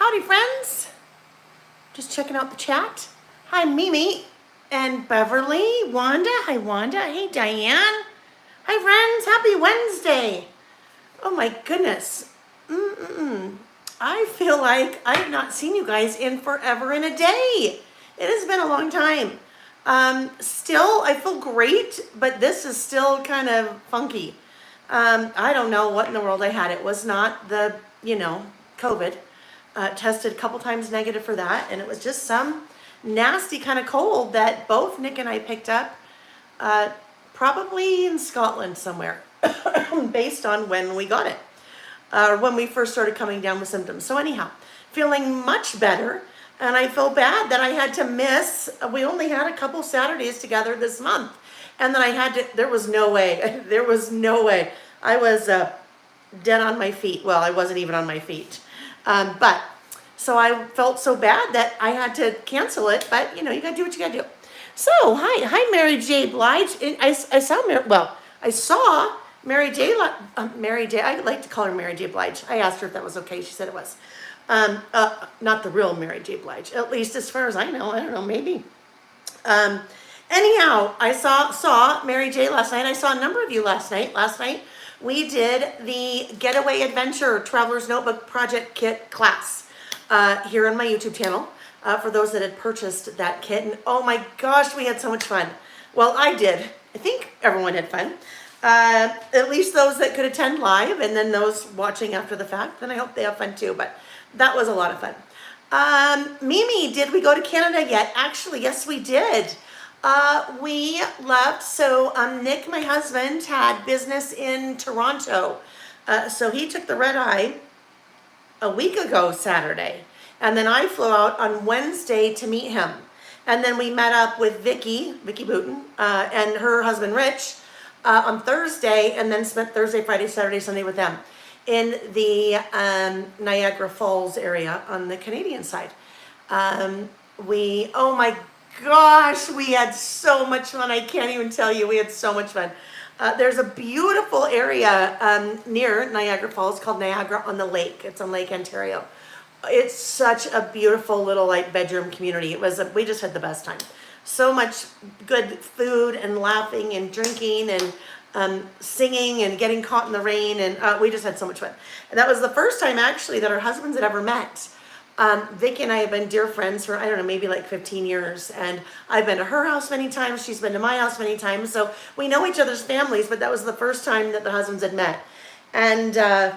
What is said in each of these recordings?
Howdy, friends. Just checking out the chat. Hi, Mimi and Beverly. Wanda. Hi, Wanda. Hey, Diane. Hi, friends. Happy Wednesday. Oh, my goodness. I feel like I have not seen you guys in forever and a day. It has been a long time. Still, I feel great, but this is still kind of funky. I don't know what in the world I had. It was not the, COVID. Tested a couple times negative for that, and it was just some nasty kind of cold that both Nick and I picked up, probably in Scotland somewhere, based on when we got it, when we first started coming down with symptoms. So anyhow, feeling much better, and I feel bad that I had to miss. We only had a couple Saturdays together this month, and then I had to. There was no way. There was no way. I was dead on my feet. Well, I wasn't even on my feet. But so I felt so bad that I had to cancel it, but you gotta do what you gotta do. So hi Mary J. Blige. I saw Mary J. Mary J. I like to call her Mary J. Blige. I asked her if that was okay. She said it was. Not the real Mary J. Blige, at least as far as I know. I don't know, maybe. Anyhow, I saw Mary J. last night. I saw a number of you last night. Last night we did the Getaway Adventure Traveler's Notebook Project Kit class here on my YouTube channel for those that had purchased that kit. And oh my gosh, we had so much fun. Well, I did. I think everyone had fun. At least those that could attend live, and then those watching after the fact. Then I hope they have fun too, but that was a lot of fun. Mimi, did we go to Canada yet? Actually, yes, we did. We left. So Nick, my husband, had business in Toronto. So he took the red eye a week ago Saturday. And then I flew out on Wednesday to meet him. And then we met up with Vicky Booten, and her husband Rich on Thursday, and then spent Thursday, Friday, Saturday, Sunday with them in the Niagara Falls area on the Canadian side. Oh my gosh, we had so much fun. I can't even tell you. We had so much fun. There's a beautiful area near Niagara Falls called Niagara on the Lake. It's on Lake Ontario. It's such a beautiful little bedroom community. We just had the best time. So much good food and laughing and drinking and singing and getting caught in the rain, and we just had so much fun. And that was the first time actually that our husbands had ever met. Vicky and I have been dear friends for, I don't know, maybe like 15 years. And I've been to her house many times. She's been to my house many times. So we know each other's families, but that was the first time that the husbands had met. And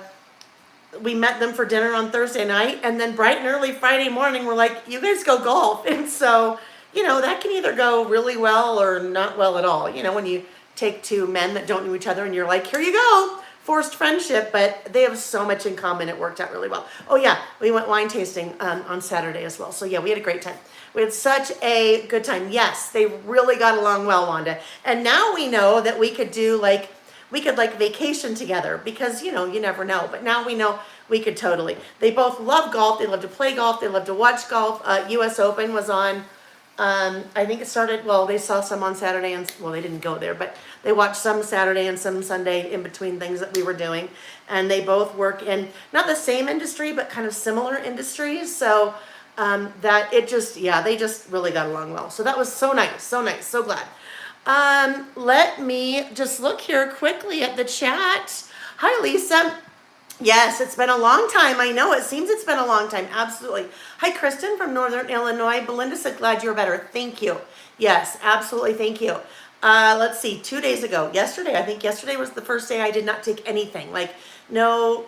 we met them for dinner on Thursday night. And then bright and early Friday morning, we're like, you guys go golf. And so, that can either go really well or not well at all. When you take two men that don't know each other and you're like, here you go. Forced friendship, but they have so much in common. It worked out really well. Oh yeah, we went wine tasting on Saturday as well. So yeah, we had a great time. We had such a good time. Yes, they really got along well, Wanda. And now we know that we could do vacation together because, you never know. But now we know we could totally. They both love golf. They love to play golf. They love to watch golf. US Open was on. I think it started, they saw some on Saturday and, they didn't go there, but they watched some Saturday and some Sunday in between things that we were doing. And they both work in not the same industry, but kind of similar industries. So, they just really got along well. So that was so nice, so glad. Let me just look here quickly at the chat. Hi, Lisa. Yes, it's been a long time. I know. It seems it's been a long time. Absolutely. Hi, Kristen from Northern Illinois. Belinda said, glad you're better. Thank you. Yes, absolutely. Thank you. Let's see. 2 days ago. I think yesterday was the first day I did not take anything. Like no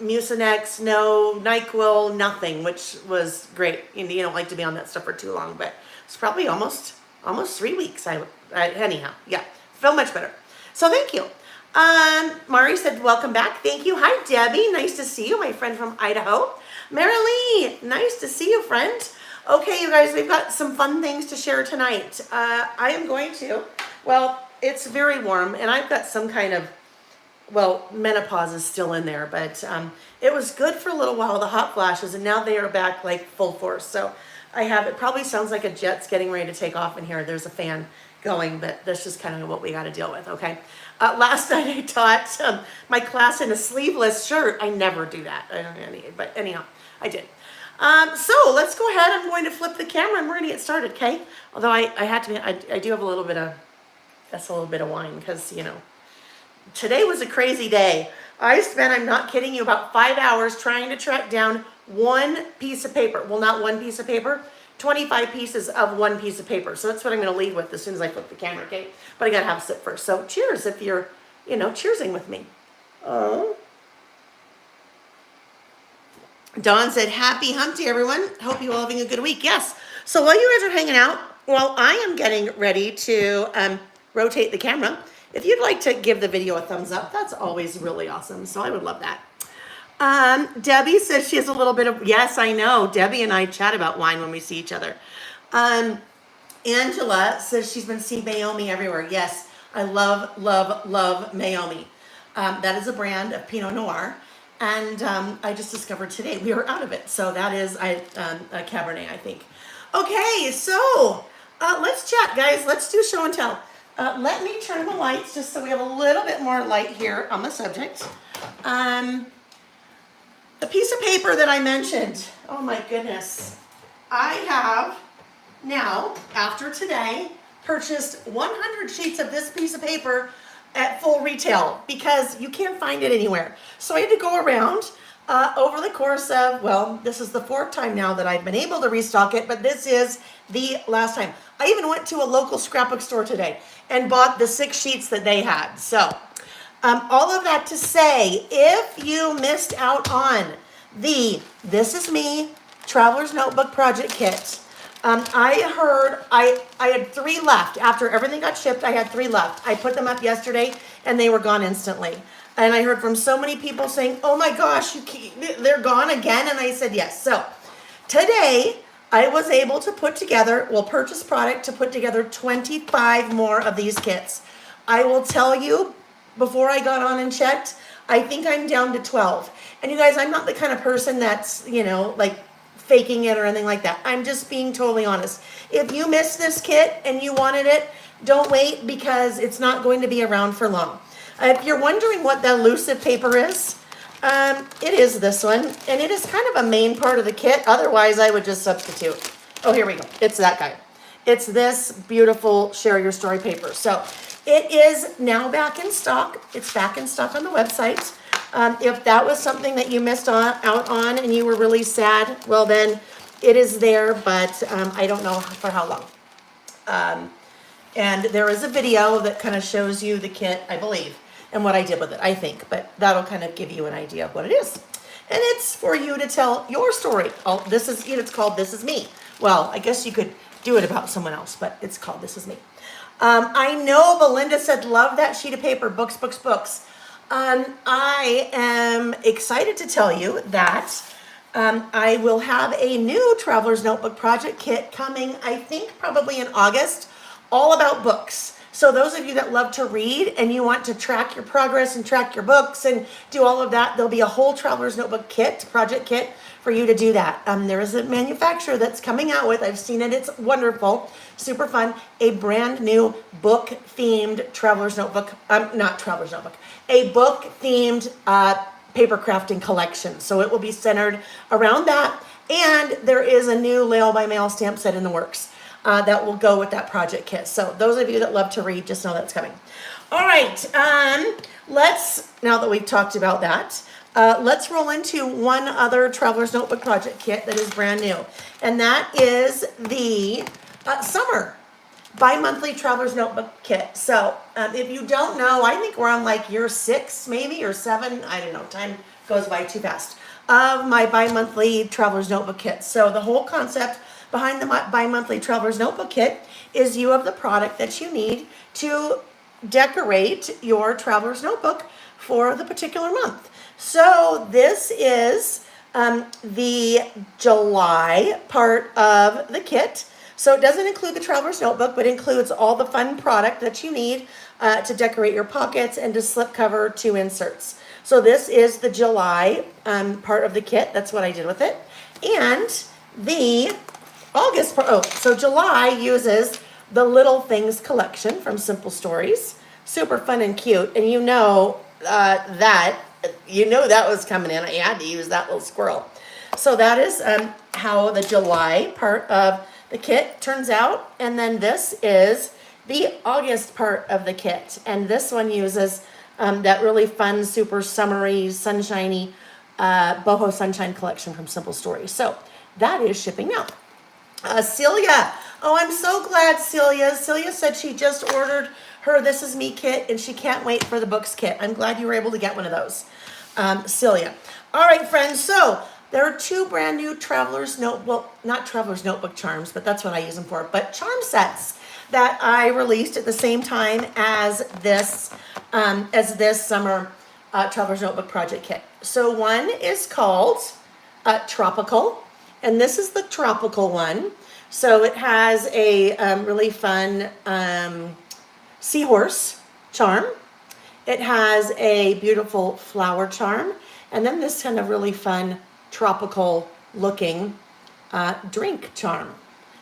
Mucinex, no NyQuil, nothing, which was great. You don't like to be on that stuff for too long, but it's probably almost 3 weeks. Anyhow, yeah, feel much better. So thank you. Mari said, welcome back. Thank you. Hi, Debbie. Nice to see you, my friend from Idaho. Marilee, nice to see you, friend. Okay, you guys, we've got some fun things to share tonight. I am going to, it's very warm, and I've got some kind of, menopause is still in there, but it was good for a little while, the hot flashes, and now they are back like full force. So it probably sounds like a jet's getting ready to take off in here. There's a fan going, but that's just kind of what we got to deal with, okay? Last night I taught my class in a sleeveless shirt. I never do that. I don't know any, but anyhow, I did. So let's go ahead. I'm going to flip the camera and we're going to get started, okay? Although I had to, I do have a little bit of, that's a little bit of wine because, you know, today was a crazy day. I spent, I'm not kidding you, about 5 hours trying to track down one piece of paper. Well, not one piece of paper, 25 pieces of one piece of paper. So that's what I'm going to lead with as soon as I flip the camera, okay? But I got to have a sip first. So cheers if you're, you know, cheersing with me. Oh. Dawn said, happy hump day, everyone. Hope you all having a good week. Yes. So while you guys are hanging out, while I am getting ready to rotate the camera, if you'd like to give the video a thumbs up, that's always really awesome. So I would love that. Debbie says she has a little bit of, yes, I know. Debbie and I chat about wine when we see each other. Angela says she's been seeing Mayomi everywhere. Yes, I love, love, love Mayomi. That is a brand of Pinot Noir. And I just discovered today we are out of it. So that is a Cabernet, I think. Okay, so let's chat, guys. Let's do show and tell. Let me turn the lights just so we have a little bit more light here on the subject. The piece of paper that I mentioned, oh my goodness. I have now, after today, purchased 100 sheets of this piece of paper at full retail because you can't find it anywhere. So I had to go around over the course of, well, this is the 4th time now that I've been able to restock it, but this is the last time. I even went to a local scrapbook store today and bought the 6 sheets that they had. So all of that to say, if you missed out on the This Is Me Traveler's Notebook Project Kit, I heard I had 3 left. After everything got shipped, I had 3 left. I put them up yesterday and they were gone instantly. And I heard from so many people saying, oh my gosh, they're gone again. And I said, yes. So today I was able to put together, purchase product to put together 25 more of these kits. I will tell you, before I got on and checked, I think I'm down to 12. And you guys, I'm not the kind of person that's, you know, like faking it or anything like that. I'm just being totally honest. If you missed this kit and you wanted it, don't wait because it's not going to be around for long. If you're wondering what the elusive paper is, it is this one, and it is kind of a main part of the kit. Otherwise, I would just substitute. Oh, here we go. It's that guy. It's this beautiful Share Your Story paper. So it is now back in stock. It's back in stock on the website. If that was something that you missed out on and you were really sad, well then it is there, but I don't know for how long. And there is a video that kind of shows you the kit, I believe, and what I did with it, I think, but that'll kind of give you an idea of what it is. And it's for you to tell your story. Oh, it's called This Is Me. Well, I guess you could do it about someone else, but it's called This Is Me. I know Belinda said, love that sheet of paper, books, books, books. I am excited to tell you that I will have a new Traveler's Notebook Project Kit coming, I think probably in August, all about books. So those of you that love to read and you want to track your progress and track your books and do all of that, there'll be a whole Traveler's Notebook kit, project kit, for you to do that. There is a manufacturer that's coming out with, I've seen it, it's wonderful, super fun, a brand new book-themed Traveler's Notebook, not Traveler's Notebook, a book-themed paper crafting collection. So it will be centered around that. And there is a new Lail by Mail stamp set in the works that will go with that project kit. So those of you that love to read, just know that's coming. All right, now that we've talked about that, let's roll into one other Traveler's Notebook Project Kit that is brand new. And that is the summer bi-monthly Traveler's Notebook Kit. So if you don't know, I think we're on like year 6 maybe or 7. I don't know, time goes by too fast, of my bi-monthly Traveler's Notebook Kit. So the whole concept behind the bi-monthly Traveler's Notebook Kit is you have the product that you need to decorate your Traveler's Notebook for the particular month. So this is the July part of the kit. So it doesn't include the Traveler's Notebook, but includes all the fun product that you need to decorate your pockets and to slip cover 2 inserts. So this is the July part of the kit. That's what I did with it. And the August part, so July uses the Little Things collection from Simple Stories. Super fun and cute. And you know that was coming in. I had to use that little squirrel. So that is how the July part of the kit turns out. And then this is the August part of the kit. And this one uses that really fun, super summery, sunshiny boho sunshine collection from Simple Stories. So that is shipping now. Celia, oh, I'm so glad, Celia. Celia said she just ordered her This Is Me kit and she can't wait for the books kit. I'm glad you were able to get one of those, Celia. All right, friends, so there are two brand new Traveler's Note, well, not Traveler's Notebook charms, but that's what I use them for, but charm sets that I released at the same time as this summer Traveler's Notebook project kit. So one is called Tropical, and this is the tropical one. So it has a really fun seahorse charm. It has a beautiful flower charm, and then this kind of really fun tropical looking drink charm.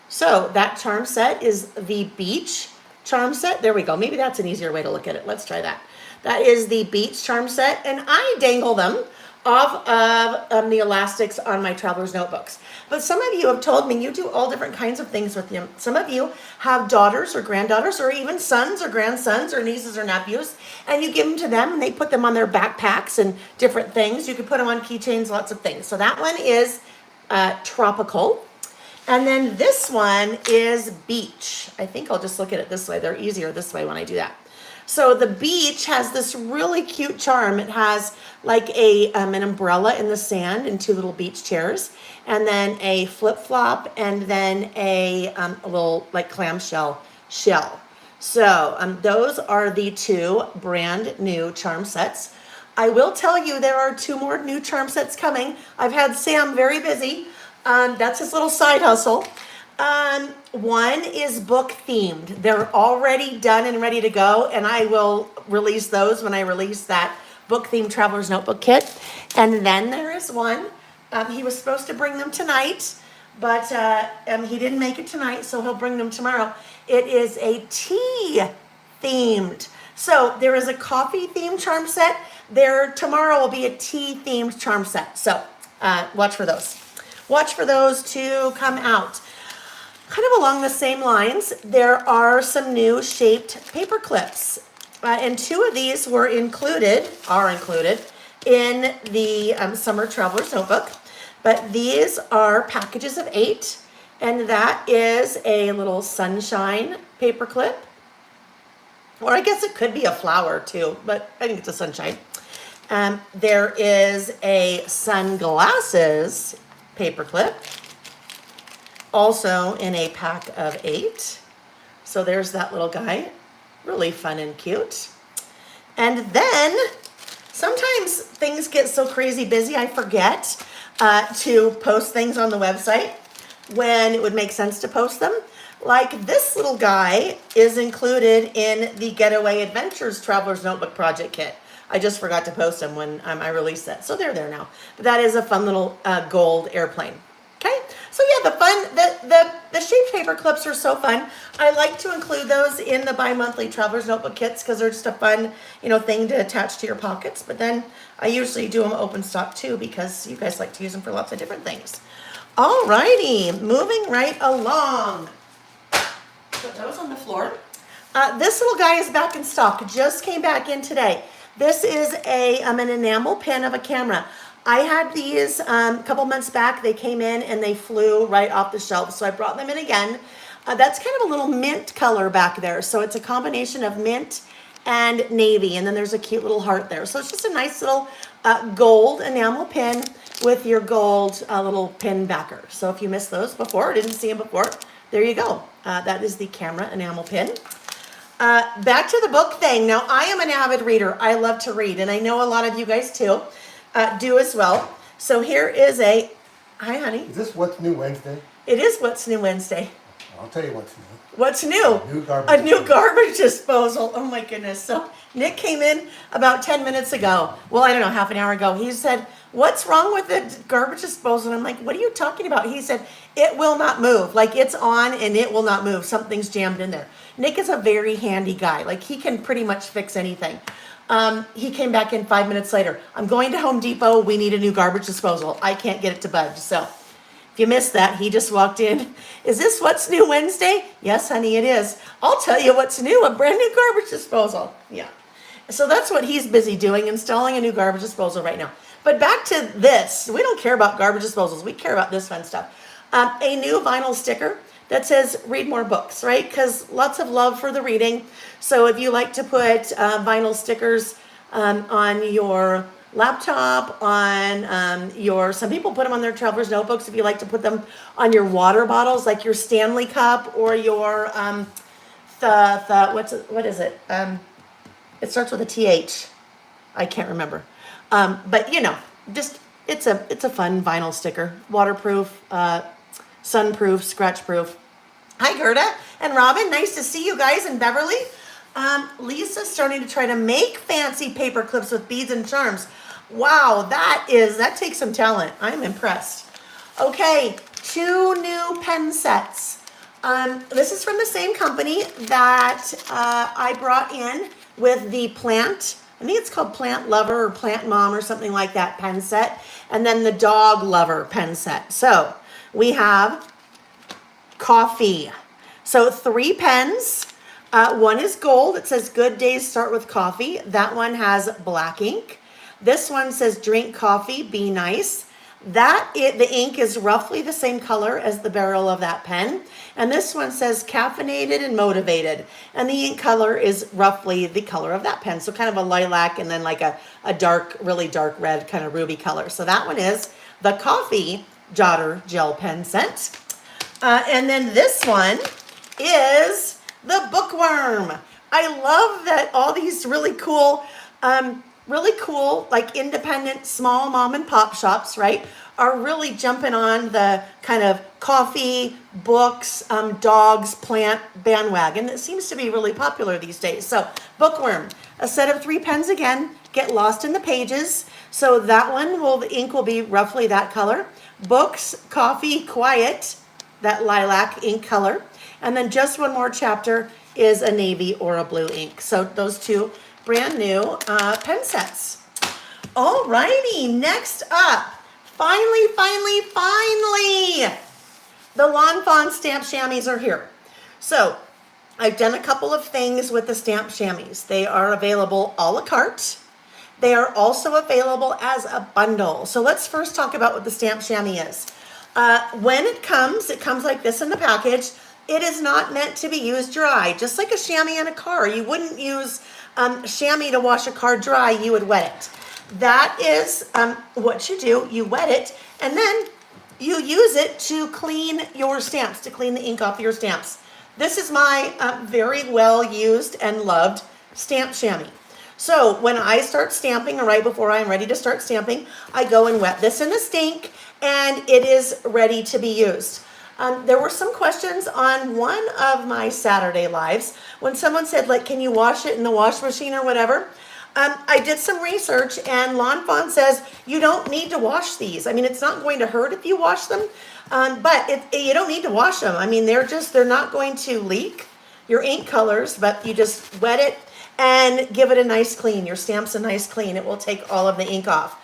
So that charm set is the beach charm set. There we go. Maybe that's an easier way to look at it. Let's try that. That is the beach charm set, and I dangle them off of the elastics on my Traveler's Notebooks. But some of you have told me you do all different kinds of things with them. Some of you have daughters or granddaughters or even sons or grandsons or nieces or nephews, and you give them to them and they put them on their backpacks and different things. You can put them on keychains, lots of things. So that one is tropical. And then this one is beach. I think I'll just look at it this way. They're easier this way when I do that. So the beach has this really cute charm. It has like an umbrella in the sand and two little beach chairs, and then a flip-flop, and then a little like clamshell shell. So those are the two brand new charm sets. I will tell you there are two more new charm sets coming. I've had Sam very busy. That's his little side hustle. One is book themed. They're already done and ready to go, and I will release those when I release that book themed Traveler's Notebook kit. And then there is one. He was supposed to bring them tonight, but he didn't make it tonight, so he'll bring them tomorrow. It is a tea themed. So there is a coffee themed charm set. There tomorrow will be a tea themed charm set. So watch for those. Watch for those to come out. Kind of along the same lines, there are some new shaped paper clips. And two of these are included in the Summer Traveler's Notebook. But these are packages of 8. And that is a little sunshine paper clip. Or I guess it could be a flower too, but I think it's a sunshine. There is a sunglasses paper clip, also in a pack of 8. So there's that little guy, really fun and cute. And then sometimes things get so crazy busy I forget to post things on the website when it would make sense to post them. Like this little guy is included in the Getaway Adventures Traveler's Notebook Project Kit. I just forgot to post them when I released that. So they're there now. But that is a fun little gold airplane. Okay? So yeah, the shaped paper clips are so fun. I like to include those in the bi-monthly Traveler's Notebook kits because they're just a fun, thing to attach to your pockets. But then I usually do them open stock too because you guys like to use them for lots of different things. All righty, moving right along. Put those on the floor. This little guy is back in stock. Just came back in today. This is an enamel pin of a camera. I had these a couple months back. They came in and they flew right off the shelf. So I brought them in again. That's kind of a little mint color back there. So it's a combination of mint and navy. And then there's a cute little heart there. So it's just a nice little gold enamel pin with your gold little pin backer. So if you missed those before or didn't see them before, there you go. That is the camera enamel pin. Back to the book thing. Now, I am an avid reader. I love to read, and I know a lot of you guys too do as well. So here is hi, honey. Is this What's New Wednesday? It is What's New Wednesday. I'll tell you what's new. What's new? A new garbage disposal. Oh my goodness. So Nick came in about 10 minutes ago. Well, I don't know, half an hour ago. He said, "What's wrong with the garbage disposal?" And I'm like, "What are you talking about?" He said, "It will not move. Like it's on and it will not move. Something's jammed in there." Nick is a very handy guy. Like he can pretty much fix anything. He came back in 5 minutes later. "I'm going to Home Depot. We need a new garbage disposal. I can't get it to budge." So If you missed that, he just walked in. Is this What's New Wednesday? Yes, honey, it is. I'll tell you what's new, a brand new garbage disposal. Yeah. So that's what he's busy doing, installing a new garbage disposal right now. But back to this. We don't care about garbage disposals. We care about this fun stuff. A new vinyl sticker that says read more books, right? Because lots of love for the reading. So if you like to put vinyl stickers on your laptop, on some people put them on their traveler's notebooks. If you like to put them on your water bottles, like your Stanley cup or your, what is it? It starts with a TH. I can't remember. But just it's a fun vinyl sticker, waterproof, sunproof, scratch proof. Hi Gerda and Robin, nice to see you guys in Beverly. Lisa's starting to try to make fancy paper clips with beads and charms. Wow, that takes some talent. I'm impressed. Okay, 2 new pen sets. This is from the same company that I brought in with the plant. I think it's called Plant Lover or Plant Mom or something like that pen set. And then the Dog Lover pen set. So we have coffee. So 3 pens. One is gold. It says good days start with coffee. That one has black ink. This one says drink coffee, be nice. The ink is roughly the same color as the barrel of that pen. And this one says caffeinated and motivated. And the ink color is roughly the color of that pen. So kind of a lilac and then like a dark, really dark red kind of ruby color. So that one is the Coffee Jotter Gel Pen Set. And then this one is the Bookworm. I love that all these really cool like independent small mom and pop shops, right, are really jumping on the kind of coffee, books, dogs, plant bandwagon that seems to be really popular these days. So Bookworm, a set of 3 pens again, get lost in the pages. So that one the ink will be roughly that color. Books, coffee, quiet, that lilac ink color. And then just one more chapter is a navy or a blue ink. So those 2 brand new pen sets. Alrighty, next up, finally, the Lawn Fawn stamp chamois are here. So I've done a couple of things with the stamp chamois. They are available a la carte. They are also available as a bundle. So let's first talk about what the stamp chamois is. When it comes like this in the package. It is not meant to be used dry, just like a chamois in a car. You wouldn't use chamois to wash a car dry, you would wet it. That is what you do. You wet it, and then you use it to clean your stamps, to clean the ink off your stamps. This is my very well used and loved stamp chamois. So when I start stamping, or right before I'm ready to start stamping, I go and wet this in the stink, and it is ready to be used. There were some questions on one of my Saturday lives when someone said, like, can you wash it in the wash machine or whatever? I did some research, and Lawn Fawn says you don't need to wash these. I mean, it's not going to hurt if you wash them, but you don't need to wash them. I mean, they're not going to leak your ink colors, but you just wet it and give it a nice clean. Your stamp's a nice clean. It will take all of the ink off.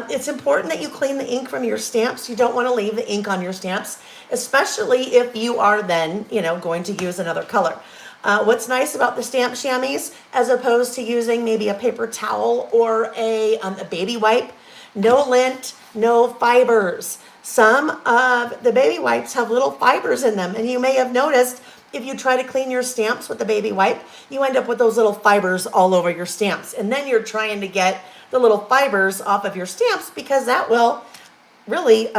It's important that you clean the ink from your stamps. You don't want to leave the ink on your stamps, especially if you are then, going to use another color. What's nice about the stamp chamois, as opposed to using maybe a paper towel or a baby wipe, no lint, no fibers. Some of the baby wipes have little fibers in them, and you may have noticed if you try to clean your stamps with the baby wipe, you end up with those little fibers all over your stamps, and then you're trying to get the little fibers off of your stamps, because that will really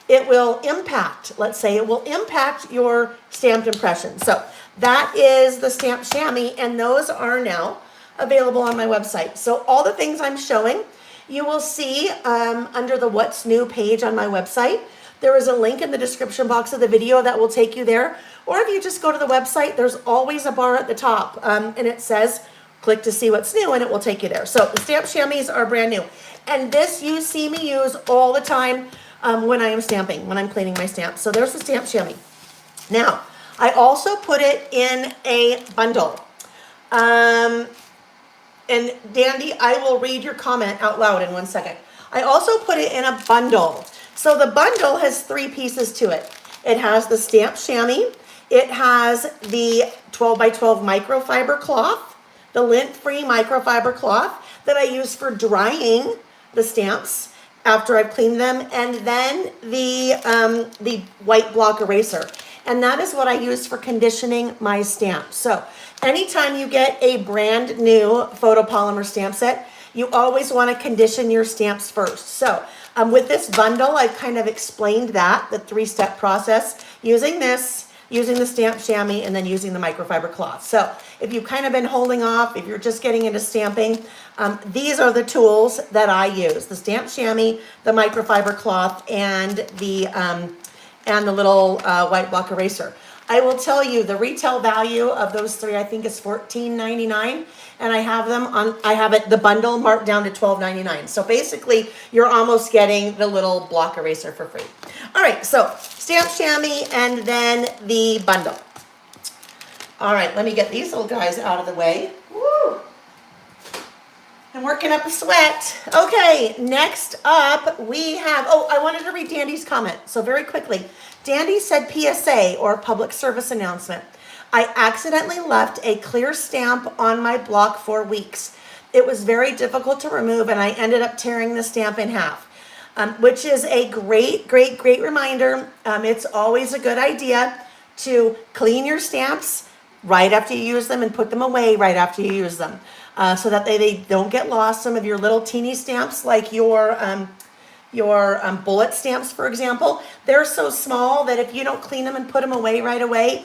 it will impact, let's say it will impact your stamped impression. So that is the stamp chamois, and those are now available on my website. So all the things I'm showing, you will see under the What's New page on my website. There is a link in the description box of the video that will take you there. Or if you just go to the website, there's always a bar at the top, and it says click to see what's new, and it will take you there. So the stamp chamois are brand new. And this you see me use all the time when I am stamping, when I'm cleaning my stamps. So there's the stamp chamois. Now, I also put it in a bundle. And Dandy, I will read your comment out loud in 1 second. I also put it in a bundle. So the bundle has 3 pieces to it. It has the stamp chamois. It has the 12 by 12 microfiber cloth, the lint-free microfiber cloth that I use for drying the stamps after I've cleaned them, and then the white block eraser. And that is what I use for conditioning my stamps. So anytime you get a brand new photopolymer stamp set, you always want to condition your stamps first. So with this bundle, I've kind of explained that, the 3-step process, using this, using the stamp chamois, and then using the microfiber cloth. So if you've kind of been holding off, if you're just getting into stamping, these are the tools that I use: the stamp chamois, the microfiber cloth, and the little white block eraser. I will tell you the retail value of those 3, I think, is $14.99, and I have the bundle marked down to $12.99. So basically, you're almost getting the little block eraser for free. All right, so stamp chamois and then the bundle. All right, let me get these little guys out of the way. Woo! I'm working up a sweat. Okay, next up we have, I wanted to read Dandy's comment. So very quickly, Dandy said PSA, or public service announcement. I accidentally left a clear stamp on my block for weeks. It was very difficult to remove, and I ended up tearing the stamp in half, which is a great reminder. It's always a good idea to clean your stamps right after you use them and put them away right after you use them, so that they don't get lost. Some of your little teeny stamps, like your bullet stamps, for example, they're so small that if you don't clean them and put them away right away,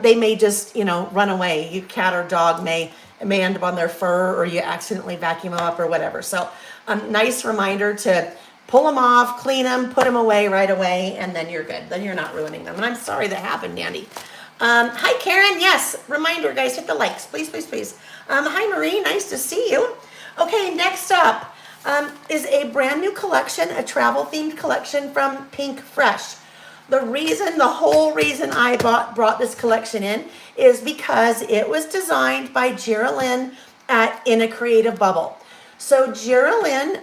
they may just, run away. Your cat or dog may end up on their fur, or you accidentally vacuum them up or whatever. So nice reminder to pull them off, clean them, put them away right away, and then you're good. Then you're not ruining them. And I'm sorry that happened, Dandy. Hi, Karen. Yes, reminder, guys, hit the likes, please, please, please. Hi, Marie. Nice to see you. Okay, next up is a brand new collection, a travel-themed collection from Pink Fresh. The whole reason I brought this collection in is because it was designed by Geraldine In a Creative Bubble. So Geraldine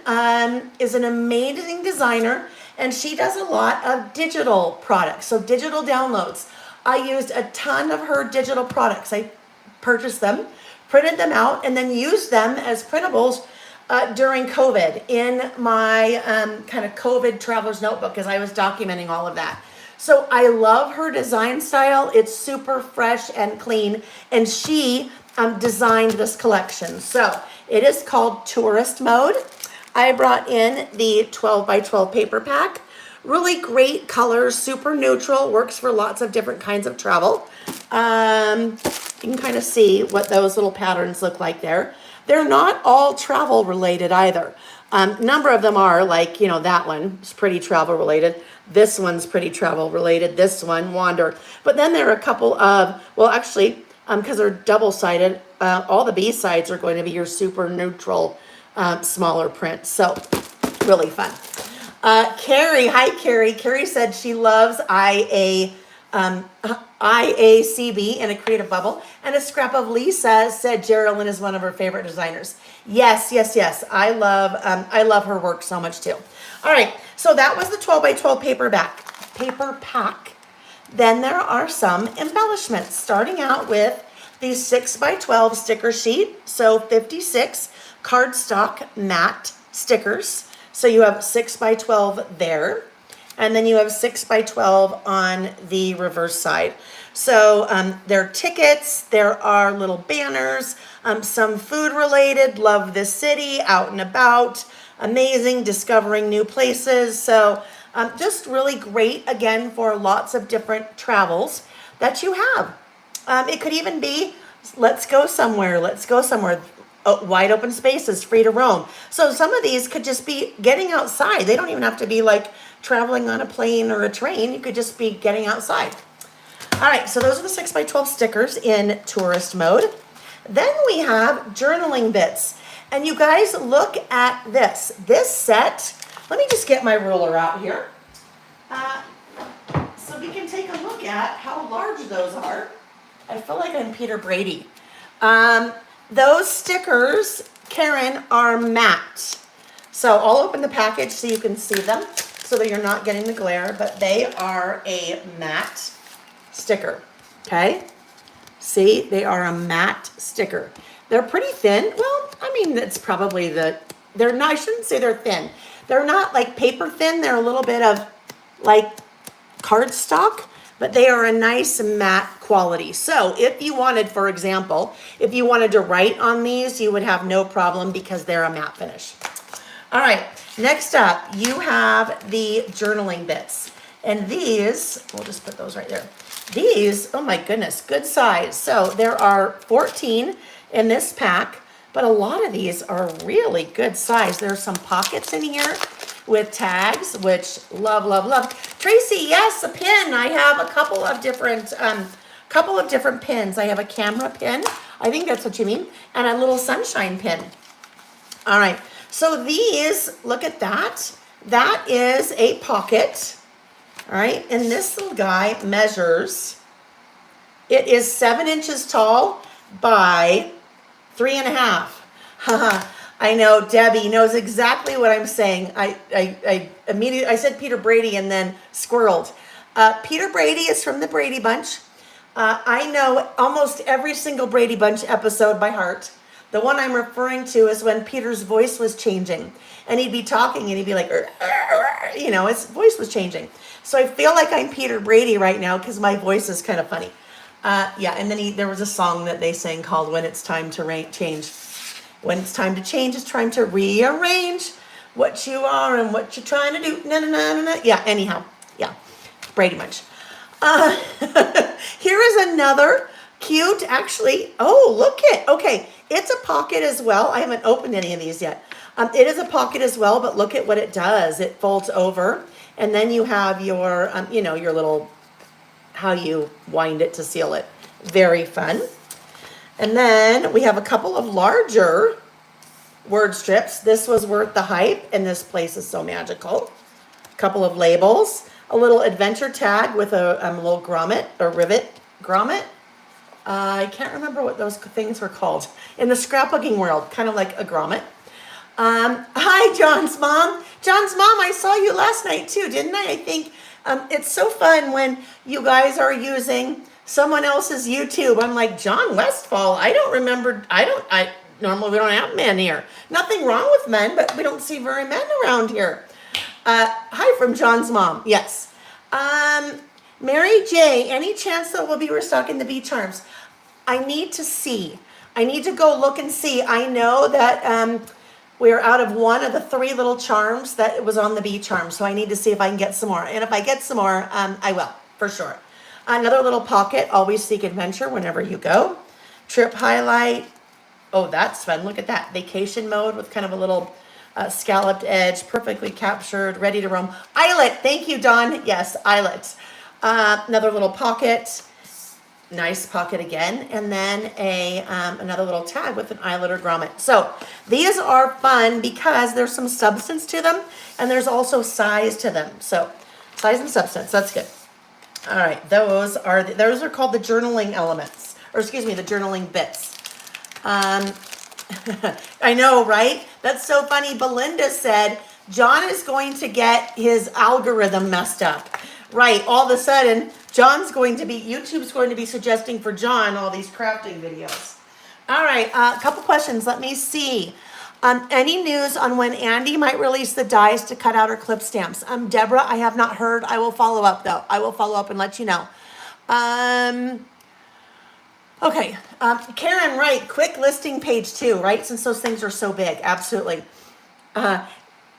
is an amazing designer, and she does a lot of digital products, so digital downloads. I used a ton of her digital products. I purchased them, printed them out, and then used them as printables during COVID in my kind of COVID traveler's notebook, as I was documenting all of that. So I love her design style. It's super fresh and clean, and she designed this collection. So it is called Tourist Mode. I brought in the 12 by 12 paper pack. Really great colors, super neutral, works for lots of different kinds of travel. You can kind of see what those little patterns look like there. They're not all travel related either. Number of them are, like, that one is pretty travel related. This one's pretty travel related. This one, Wander. But then there are a couple of, because they're double-sided, all the B-sides are going to be your super neutral, smaller print. So really fun. Carrie, hi Carrie. Carrie said she loves IACB in a Creative Bubble, and a scrap of Lisa said Geraldine is one of her favorite designers. Yes. I love her work so much too. All right, so that was the 12 by 12 paper pack. Then there are some embellishments, starting out with the 6 by 12 sticker sheet. So 56 cardstock matte stickers. So you have 6 by 12 there. And then you have 6 by 12 on the reverse side. So there are tickets, there are little banners, some food related, love the city, out and about, amazing, discovering new places. So just really great, again, for lots of different travels that you have. It could even be, let's go somewhere. Wide open spaces, free to roam. So some of these could just be getting outside. They don't even have to be like traveling on a plane or a train. You could just be getting outside. All right, so those are the 6 by 12 stickers in tourist mode. Then we have journaling bits. And you guys, look at this. This set, let me just get my ruler out here. So we can take a look at how large those are. I feel like I'm Peter Brady. Those stickers, Karen, are matte. So I'll open the package so you can see them. so that you're not getting the glare, but they are a matte sticker, okay? See, they are a matte sticker. They're pretty thin. Well, I mean, it's probably they're not, I shouldn't say they're thin. They're not like paper thin. They're a little bit of like cardstock, but they are a nice matte quality. So if you wanted, for example, if you wanted to write on these, you would have no problem because they're a matte finish. All right, next up, you have the journaling bits. And these, we'll just put those right there. These, oh my goodness, good size. So there are 14 in this pack, but a lot of these are really good size. There's some pockets in here with tags, which love, love, love. Tracy, yes, a pin. I have a couple of different pins. I have a camera pin, I think that's what you mean, and a little sunshine pin. All right, so these, look at that. That is a pocket. All right, and this little guy measures, it is 7 inches tall by 3.5. I know Debbie knows exactly what I'm saying. I immediately, I said Peter Brady and then squirreled. Peter Brady is from the Brady Bunch. I know almost every single Brady Bunch episode by heart. The one I'm referring to is when Peter's voice was changing. And he'd be talking and he'd be like, you know, his voice was changing. So I feel like I'm Peter Brady right now because my voice is kind of funny. Yeah, and then there was a song that they sang called When It's Time to Change. When it's time to change, it's time to rearrange what you are and what you're trying to do. Na, na, na, na, na. Yeah, anyhow. Yeah, Brady Bunch. Here is another cute, actually. Oh, look it. Okay, it's a pocket as well. I haven't opened any of these yet. It is a pocket as well, but look at what it does. It folds over, and then you have your, you know, your little, how you wind it to seal it. Very fun. And then we have a couple of larger word strips. This was worth the hype, and this place is so magical. A couple of labels, a little adventure tag with a little grommet or rivet grommet. I can't remember what those things were called in the scrapbooking world, kind of like a grommet. Hi, John's mom. John's mom, I saw you last night too, didn't I? I think it's so fun when you guys are using someone else's YouTube. I'm like, John Westfall, I don't remember, normally we don't have men here. Nothing wrong with men, but we don't see very men around here. Hi from John's mom, yes. Mary J, any chance that we'll be restocking the bee charms? I need to see. I need to go look and see. I know that we're out of one of the 3 little charms that was on the bee charm, so I need to see if I can get some more. And if I get some more, I will, for sure. Another little pocket, always seek adventure whenever you go. Trip highlight. Oh, that's fun. Look at that. Vacation mode with kind of a little scalloped edge, perfectly captured, ready to roam. Eyelet. Thank you, Dawn. Yes, eyelet. Another little pocket. Nice pocket again. And then another little tag with an eyelet or grommet. So these are fun because there's some substance to them and there's also size to them. So size and substance. That's good. All right, those are called the journaling elements, or excuse me, the journaling bits. I know, right? That's so funny. Belinda said, John is going to get his algorithm messed up. Right, all of a sudden, YouTube's going to be suggesting for John all these crafting videos. All right, a couple questions. Let me see. Any news on when Andy might release the dies to cut out her clip stamps? Deborah, I have not heard. I will follow up, though. I will follow up and let you know. Okay. Karen, right. Quick listing page 2, right? Since those things are so big. Absolutely.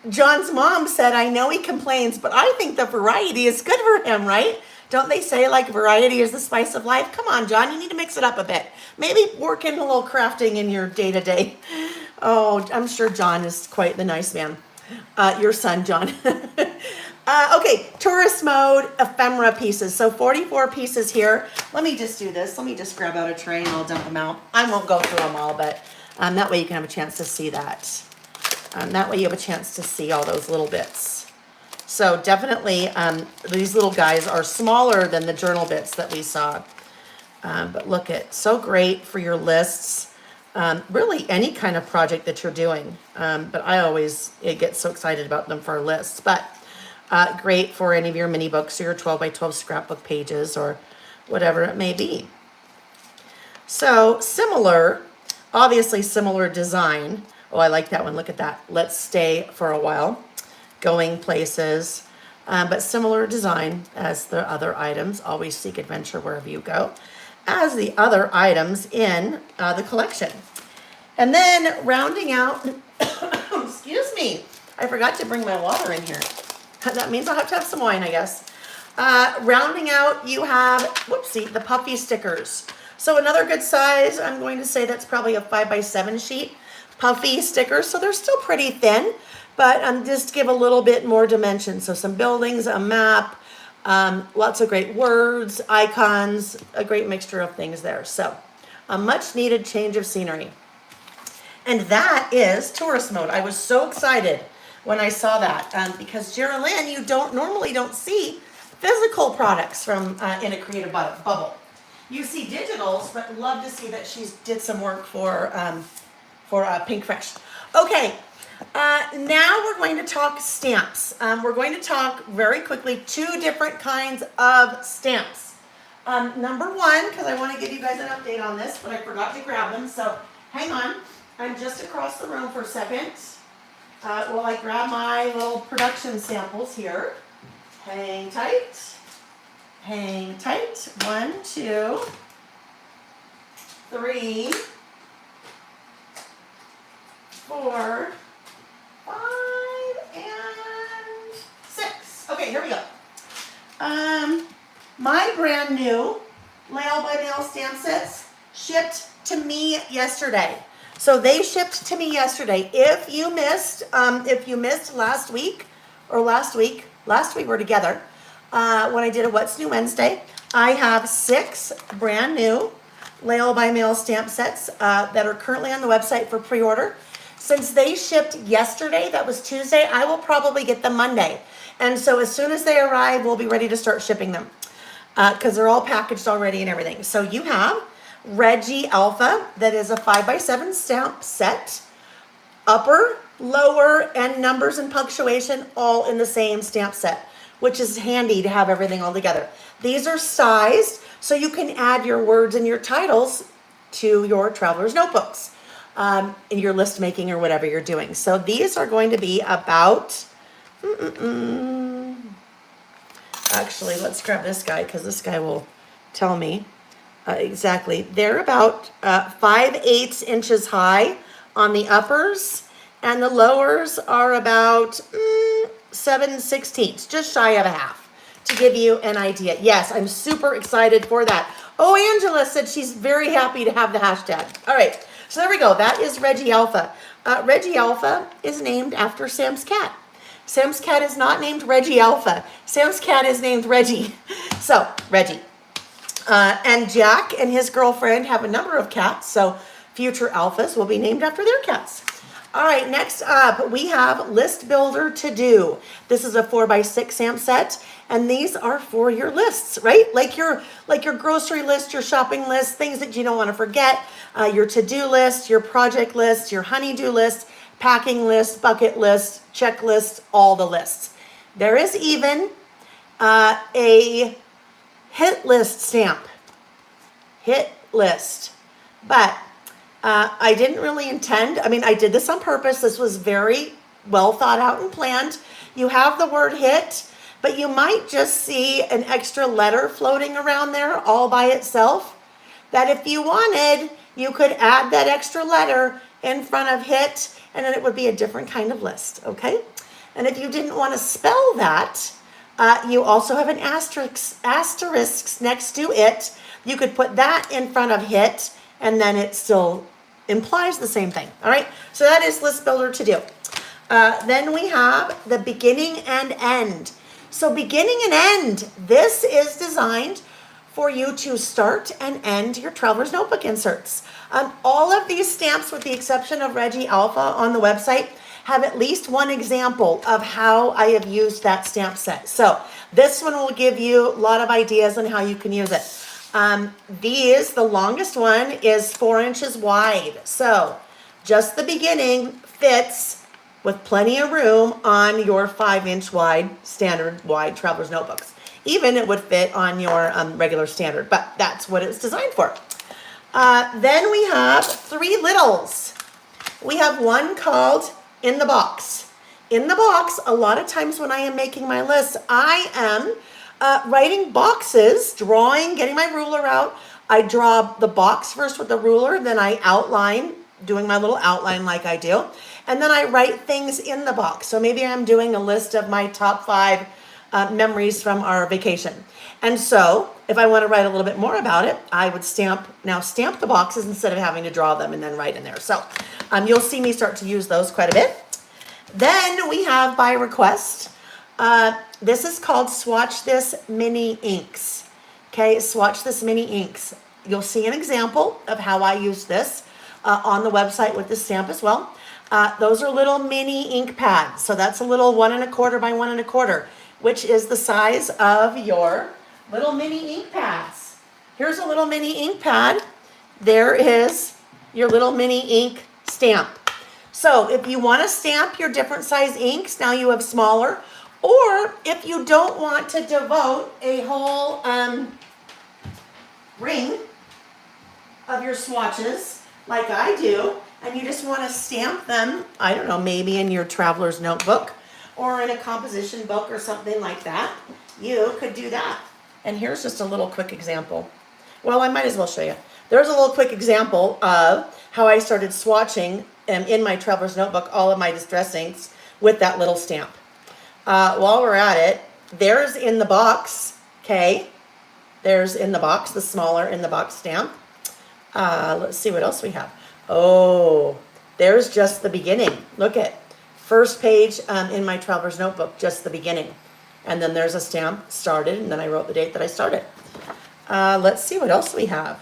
John's mom said, I know he complains, but I think the variety is good for him, right? Don't they say, like, variety is the spice of life? Come on, John, you need to mix it up a bit. Maybe work in a little crafting in your day-to-day. Oh, I'm sure John is quite the nice man. Your son, John. Okay, tourist mode, ephemera pieces. So 44 pieces here. Let me just do this. Let me just grab out a tray and I'll dump them out. I won't go through them all, but that way you can have a chance to see that. That way you have a chance to see all those little bits. So definitely, these little guys are smaller than the journal bits that we saw. But look at, so great for your lists. Really any kind of project that you're doing. But I always get so excited about them for lists. But Great for any of your mini books or your 12 by 12 scrapbook pages or whatever it may be. So similar, obviously similar design. Oh, I like that one. Look at that. Let's stay for a while. Going places. But similar design as the other items. Always seek adventure wherever you go. As the other items in the collection. And then rounding out, excuse me, I forgot to bring my water in here. That means I'll have to have some wine, I guess. Rounding out, you have, whoopsie, the puffy stickers. So another good size, I'm going to say that's probably a 5x7 sheet. Puffy stickers, so they're still pretty thin, but just to give a little bit more dimension. So some buildings, a map, lots of great words, icons, a great mixture of things there. So a much needed change of scenery. And that is tourist mode. I was so excited when I saw that because Geraldine, you normally don't see physical products from in a creative bubble. You see digitals, but love to see that she's did some work for Pink Fresh. Okay, now we're going to talk stamps. We're going to talk very quickly 2 different kinds of stamps. Number 1, because I want to give you guys an update on this, but I forgot to grab them, so hang on. I'm just across the room for a second. While I grab my little production samples here. Hang tight. Hang tight. 1, 2, 3, 4, 5, and 6. Okay, here we go. My brand new Mail by Mail stamp sets shipped to me yesterday. So they shipped to me yesterday. If you missed last week we're together, when I did a What's New Wednesday, I have 6 brand new Mail by Mail stamp sets that are currently on the website for pre-order. Since they shipped yesterday, that was Tuesday, I will probably get them Monday. And so as soon as they arrive, we'll be ready to start shipping them because they're all packaged already and everything. So you have Reggie Alpha, that is a 5x7 stamp set, upper, lower, and numbers and punctuation all in the same stamp set, which is handy to have everything all together. These are sized so you can add your words and your titles to your traveler's notebooks in your list making or whatever you're doing. So these are going to be about, actually, let's grab this guy because this guy will tell me. Exactly. They're about 5/8 inches high on the uppers, and the lowers are about 7/16, just shy of a half, to give you an idea. Yes, I'm super excited for that. Oh, Angela said she's very happy to have the hashtag. All right, so there we go. That is Reggie Alpha. Reggie Alpha is named after Sam's cat. Sam's cat is not named Reggie Alpha. Sam's cat is named Reggie. So, Reggie. And Jack and his girlfriend have a number of cats, so future alphas will be named after their cats. All right, next up, we have List Builder To Do. This is a 4x6 stamp set, and these are for your lists, right? Like your grocery list, your shopping list, things that you don't want to forget, your to-do list, your project list, your honey-do list, packing list, bucket list, checklist, all the lists. There is even a hit list stamp. Hit list. But I didn't really intend, I did this on purpose. This was very well thought out and planned. You have the word hit, but you might just see an extra letter floating around there all by itself. That if you wanted, you could add that extra letter in front of hit, and then it would be a different kind of list, okay? And if you didn't want to spell that, you also have an asterisk next to it. You could put that in front of hit, and then it still implies the same thing. All right, so that is List Builder To Do. Then we have the beginning and end. So beginning and end, this is designed for you to start and end your Traveler's Notebook inserts. All of these stamps, with the exception of Reggie Alpha on the website, have at least one example of how I have used that stamp set. So this one will give you a lot of ideas on how you can use it. The longest one is 4 inches wide. So just the beginning fits with plenty of room on your 5-inch wide, standard wide traveler's notebooks. Even it would fit on your regular standard, but that's what it's designed for. Then we have 3 littles. We have one called In the Box. In the box, a lot of times when I am making my list, I am writing boxes, drawing, getting my ruler out. I draw the box first with the ruler, then I outline, doing my little outline like I do, and then I write things in the box. So maybe I'm doing a list of my top 5 memories from our vacation. And so if I want to write a little bit more about it, I would stamp the boxes instead of having to draw them and then write in there. So you'll see me start to use those quite a bit. Then we have by request. This is called Swatch This Mini Inks. Okay, Swatch This Mini Inks. You'll see an example of how I use this on the website with the stamp as well. Those are little mini ink pads. So that's a little 1 1/4 by 1 1/4, which is the size of your little mini ink pads. Here's a little mini ink pad. There is your little mini ink stamp. So if you want to stamp your different size inks, now you have smaller. Or if you don't want to devote a whole ring of your swatches like I do, and you just want to stamp them, I don't know, maybe in your traveler's notebook or in a composition book or something like that, you could do that. And here's just a little quick example. Well, I might as well show you. There's a little quick example of how I started swatching in my traveler's notebook all of my distress inks with that little stamp. While we're at it, there's In the Box, okay? There's In the Box, the smaller In the Box stamp. Let's see what else we have. Oh, there's just the beginning. Look at first page in my traveler's notebook, just the beginning. And then there's a stamp, started, and then I wrote the date that I started. Let's see what else we have.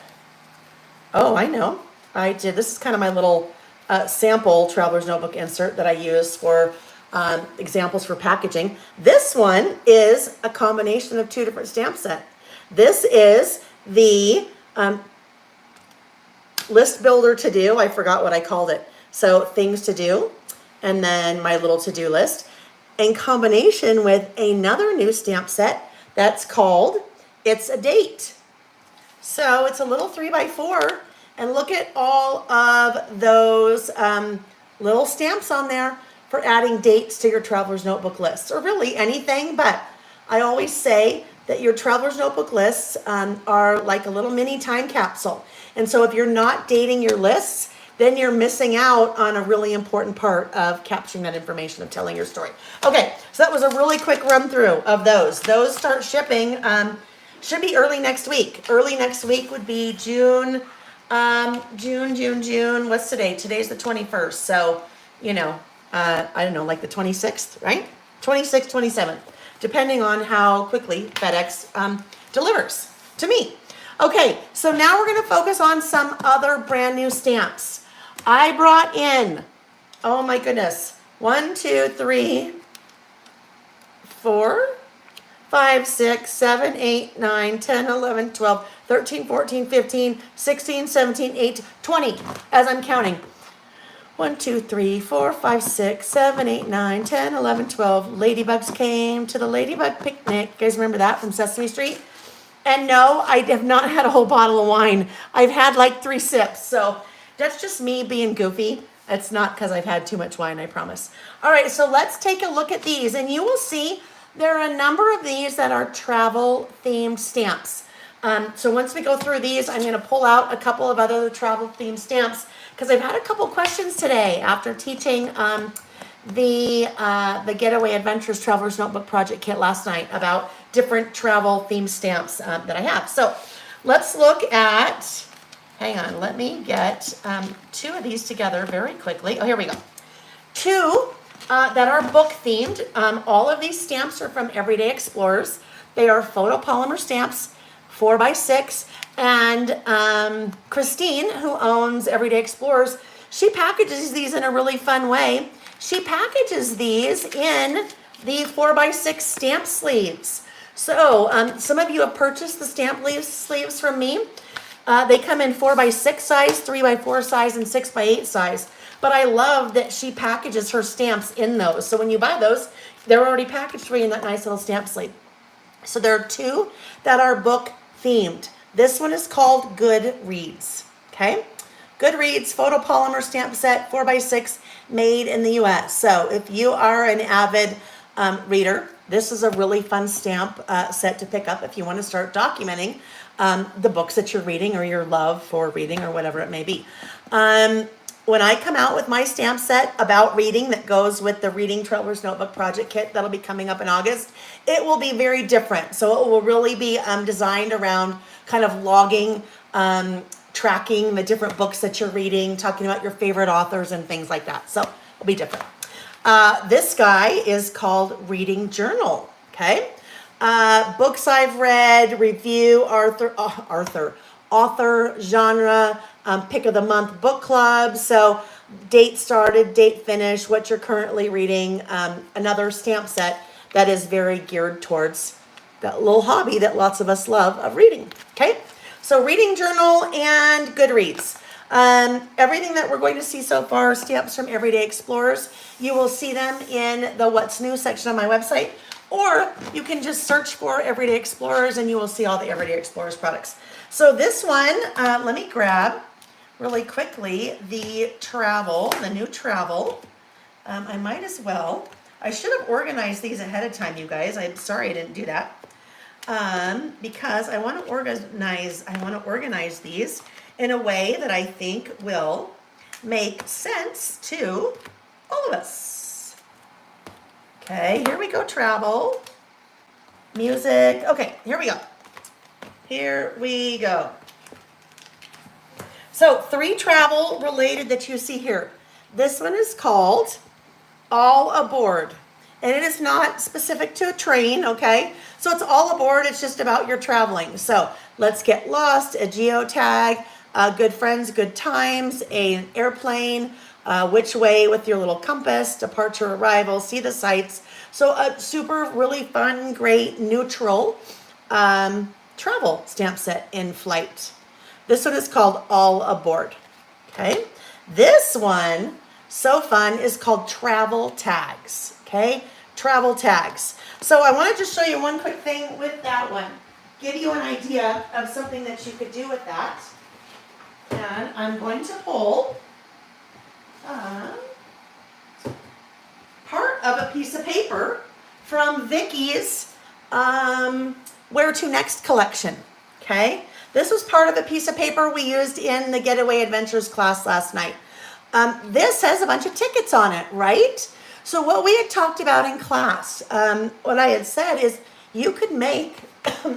Oh, I know. This is kind of my little sample traveler's notebook insert that I use for examples for packaging. This one is a combination of 2 different stamp sets. This is the list builder to do. I forgot what I called it. So things to do, and then my little to-do list, in combination with another new stamp set that's called It's a Date. So it's a little 3x4, and look at all of those little stamps on there for adding dates to your traveler's notebook lists, or really anything. But I always say that your traveler's notebook lists are like a little mini time capsule. And so if you're not dating your lists, then you're missing out on a really important part of capturing that information, of telling your story. Okay, so that was a really quick run through of those. Those start shipping, should be early next week. Early next week would be June. What's today? Today's the 21st. So, I don't know, like the 26th, right? 26th, 27th, depending on how quickly FedEx delivers to me. Okay, so now we're going to focus on some other brand new stamps. I brought in, oh my goodness, 1, 2, 3, 4, 5, 6, 7, 8, 9, 10, 11, 12, 13, 14, 15, 16, 17, 18, 20, as I'm counting. 1, 2, 3, 4, 5, 6, 7, 8, 9, 10, 11, 12. Ladybugs came to the Ladybug Picnic. You guys remember that from Sesame Street? And no, I have not had a whole bottle of wine. I've had like 3 sips. So that's just me being goofy. It's not because I've had too much wine, I promise. All right, so let's take a look at these. And you will see there are a number of these that are travel-themed stamps. So once we go through these, I'm going to pull out a couple of other travel-themed stamps because I've had a couple questions today after teaching the Getaway Adventures Traveler's Notebook Project Kit last night about different travel-themed stamps that I have. So let's look at, hang on, let me get 2 of these together very quickly. Oh, here we go. 2 that are book-themed. All of these stamps are from Everyday Explorers. They are photopolymer stamps, 4x6, and Christine, who owns Everyday Explorers, she packages these in a really fun way. She packages these in the 4x6 stamp sleeves. So some of you have purchased the stamp sleeves from me. They come in 4x6 size, 3x4 size, and 6x8 size. But I love that she packages her stamps in those. So when you buy those, they're already packaged for you in that nice little stamp sleeve. So there are two that are book themed. This one is called Goodreads. Okay? Goodreads photopolymer stamp set 4x6 made in the US. So if you are an avid reader, this is a really fun stamp set to pick up if you want to start documenting the books that you're reading or your love for reading or whatever it may be. When I come out with my stamp set about reading that goes with the Reading Traveler's Notebook Project Kit that'll be coming up in August, it will be very different. So it will really be designed around kind of logging, tracking the different books that you're reading, talking about your favorite authors and things like that. So it'll be different. This guy is called Reading Journal, okay? Books I've read, review, author, genre, pick of the month book club. So date started, date finished, what you're currently reading. Another stamp set that is very geared towards that little hobby that lots of us love of reading, okay? So Reading Journal and Goodreads. Everything that we're going to see so far, stamps from Everyday Explorers, you will see them in the What's New section on my website, or you can just search for Everyday Explorers and you will see all the Everyday Explorers products. So this one, let me grab really quickly the new travel. I might as well. I should have organized these ahead of time, you guys. I'm sorry I didn't do that. Because I want to organize these in a way that I think will make sense to all of us. Okay, here we go, travel, music. Okay, here we go. Here we go. So 3 travel related that you see here. This one is called All Aboard. And it is not specific to a train, okay? So it's all aboard, it's just about your traveling. So let's get lost, a geotag, good friends, good times, an airplane, which way with your little compass, departure, arrival, see the sights. So a super, really fun, great, neutral travel stamp set in flight. This one is called All Aboard, okay? This one, so fun, is called Travel Tags. Okay, travel tags. So I wanted to show you one quick thing with that one. Give you an idea of something that you could do with that. And I'm going to pull part of a piece of paper from Vicky's Where to Next collection. Okay, this was part of a piece of paper we used in the Getaway Adventures class last night. This has a bunch of tickets on it, right? So what we had talked about in class, what I had said is you could make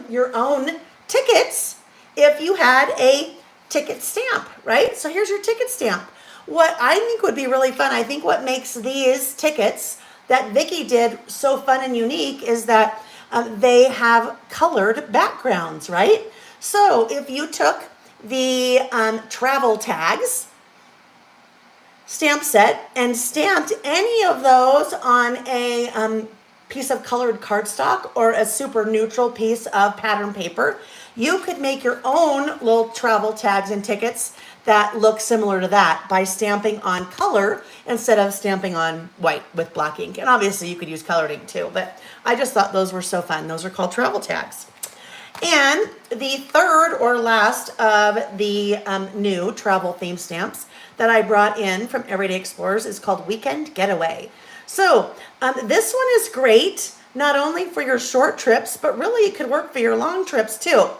your own tickets if you had a ticket stamp, right? So here's your ticket stamp. What I think would be really fun, I think what makes these tickets that Vicky did so fun and unique is that they have colored backgrounds, right? So if you took the travel tags, stamp set, and stamped any of those on a piece of colored cardstock or a super neutral piece of pattern paper, you could make your own little travel tags and tickets that look similar to that by stamping on color instead of stamping on white with black ink. And obviously you could use colored ink too, but I just thought those were so fun. Those are called travel tags. And the third or last of the new travel theme stamps that I brought in from Everyday Explorers is called Weekend Getaway. So this one is great, not only for your short trips, but really it could work for your long trips too.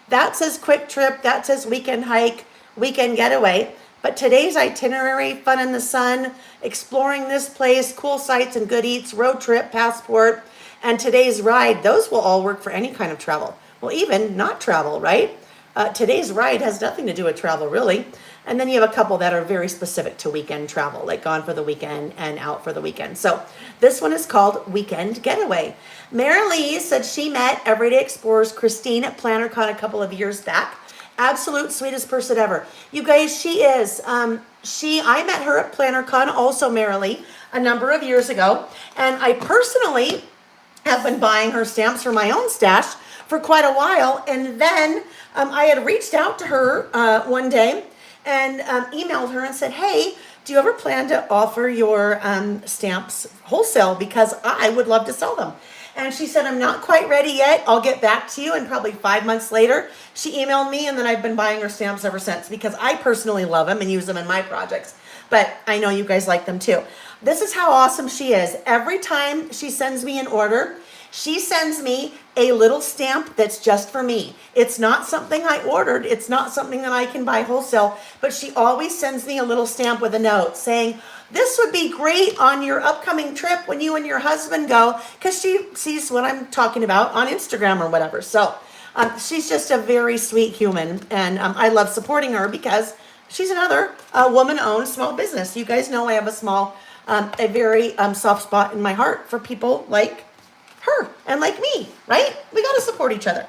That says quick trip, that says weekend hike, weekend getaway. But today's itinerary, fun in the sun, exploring this place, cool sights and good eats, road trip, passport, and today's ride, those will all work for any kind of travel. Well, even not travel, right? Today's ride has nothing to do with travel, really. And then you have a couple that are very specific to weekend travel, like gone for the weekend and out for the weekend. So this one is called Weekend Getaway. Mary Lee said she met Everyday Explorers Christine at PlannerCon a couple of years back. Absolute sweetest person ever. You guys, she is. I met her at PlannerCon, also Mary Lee, a number of years ago. And I personally have been buying her stamps for my own stash for quite a while. And then I had reached out to her one day and emailed her and said, hey, do you ever plan to offer your stamps wholesale? Because I would love to sell them. And she said, I'm not quite ready yet. I'll get back to you. And probably 5 months later, she emailed me, and then I've been buying her stamps ever since because I personally love them and use them in my projects. But I know you guys like them too. This is how awesome she is. Every time she sends me an order, she sends me a little stamp that's just for me. It's not something I ordered. It's not something that I can buy wholesale, but she always sends me a little stamp with a note saying, this would be great on your upcoming trip when you and your husband go, because she sees what I'm talking about on Instagram or whatever. So she's just a very sweet human, and I love supporting her because she's another woman-owned small business. You guys know I have a very soft spot in my heart for people like her and like me, right? We got to support each other.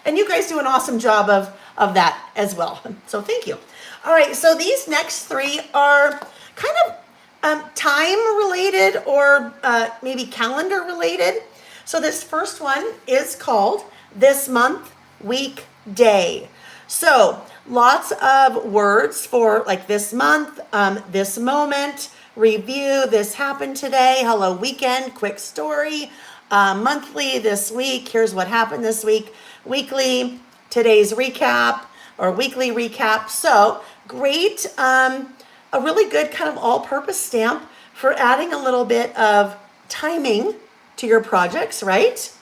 And you guys do an awesome job of that as well. So thank you. All right, so these next three are kind of time related or maybe calendar related. So this first one is called This Month, Week, Day. So lots of words for like this month, this moment, review, this happened today, hello weekend, quick story, monthly, this week, here's what happened this week, weekly, today's recap or weekly recap. So great, a really good kind of all-purpose stamp for adding a little bit of timing to your projects, right?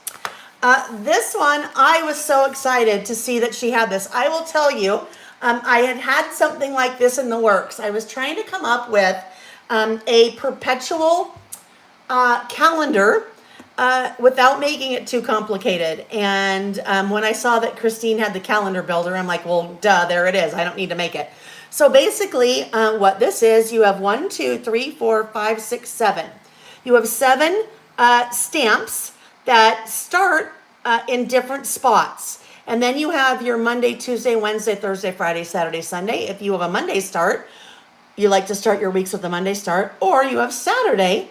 This one, I was so excited to see that she had this. I will tell you, I had something like this in the works. I was trying to come up with a perpetual calendar without making it too complicated. And when I saw that Christine had the calendar builder, I'm like, well, duh, there it is. I don't need to make it. So basically, what this is, you have 1, 2, 3, 4, 5, 6, 7. You have 7 stamps that start in different spots. And then you have your Monday, Tuesday, Wednesday, Thursday, Friday, Saturday, Sunday. If you have a Monday start, you like to start your weeks with a Monday start, or you have Sunday,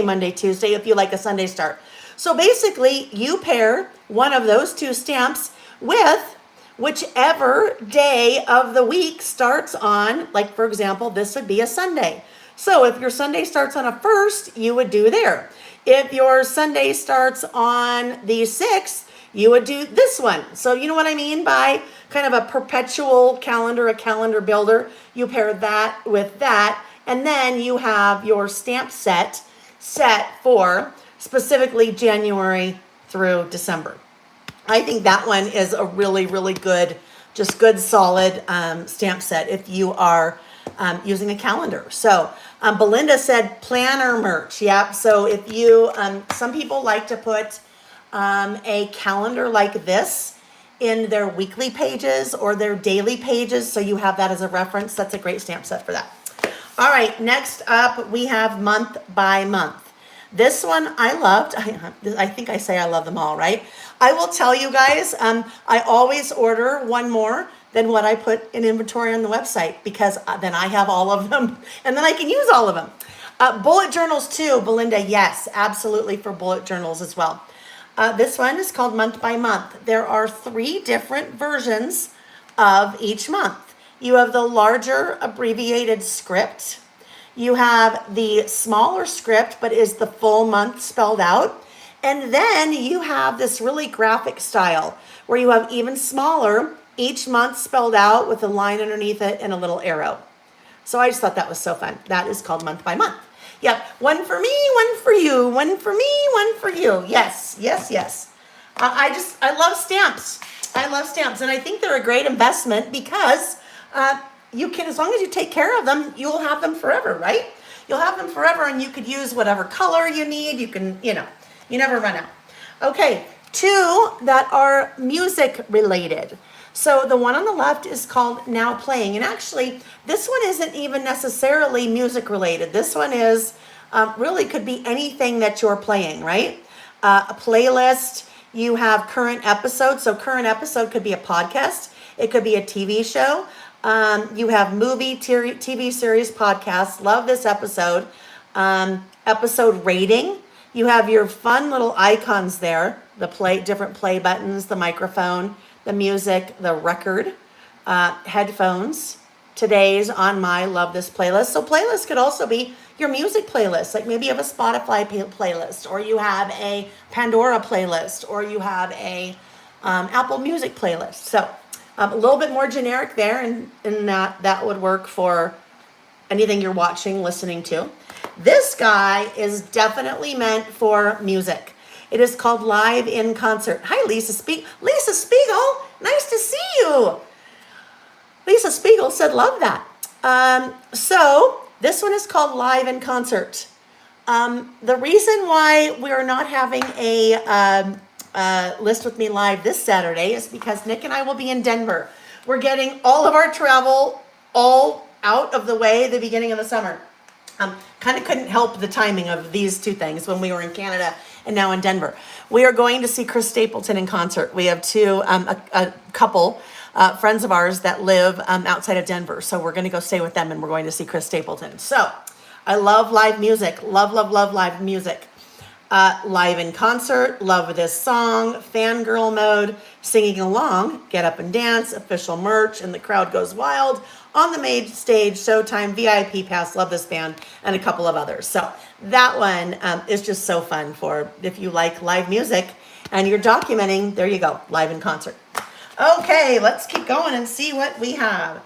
Monday, Tuesday, if you like a Sunday start. So basically, you pair one of those 2 stamps with whichever day of the week starts on, like for example, this would be a Sunday. So if your Sunday starts on a 1st, you would do there. If your Sunday starts on the 6th, you would do this one. So you know what I mean by kind of a perpetual calendar, a calendar builder. You pair that with that, and then you have your stamp set for specifically January through December. I think that one is a really, really good, just good, solid stamp set if you are using a calendar. So Belinda said planner merch. Yep. So if you, some people like to put a calendar like this in their weekly pages or their daily pages. So you have that as a reference. That's a great stamp set for that. All right. Next up, we have month by month. This one I loved. I think I say I love them all, right? I will tell you guys, I always order one more than what I put in inventory on the website because then I have all of them and then I can use all of them. Bullet journals too, Belinda, yes, absolutely for bullet journals as well. This one is called Month by Month. There are 3 different versions of each month. You have the larger abbreviated script. You have the smaller script, but is the full month spelled out. And then you have this really graphic style where you have even smaller, each month spelled out with a line underneath it and a little arrow. So I just thought that was so fun. That is called Month by Month. Yep, one for me, one for you, one for me, one for you. Yes, yes, yes. I love stamps. I love stamps, and I think they're a great investment because you can, as long as you take care of them, you'll have them forever, right? You'll have them forever, and you could use whatever color you need. You can, you never run out. Okay, 2 that are music related. So the one on the left is called Now Playing. And actually, this one isn't even necessarily music related. This one is really could be anything that you're playing, right? A playlist, you have current episodes. So current episode could be a podcast. It could be a TV show. You have movie, TV series, podcasts. Love this episode. Episode rating. You have your fun little icons there. The different play buttons, the microphone, the music, the record, headphones, today's on my Love This playlist. So playlist could also be your music playlist. Like maybe you have a Spotify playlist, or you have a Pandora playlist, or you have a Apple Music playlist. So a little bit more generic there, and that would work for anything you're watching, listening to. This guy is definitely meant for music. It is called Live in Concert. Hi, Lisa Spiegel, nice to see you. Lisa Spiegel said, love that. So this one is called Live in Concert. The reason why we're not having a List With Me Live this Saturday is because Nick and I will be in Denver. We're getting all of our travel all out of the way at the beginning of the summer. Kind of couldn't help the timing of these two things when we were in Canada and now in Denver. We are going to see Chris Stapleton in concert. We have a couple friends of ours that live outside of Denver. So we're going to go stay with them, and we're going to see Chris Stapleton. So I love live music. Love live music. Live in concert, love this song, fangirl mode, singing along, get up and dance, official merch, and the crowd goes wild. On the main stage, Showtime, VIP pass, love this band, and a couple of others. So that one is just so fun for if you like live music and you're documenting, there you go, live in concert. Okay, let's keep going and see what we have.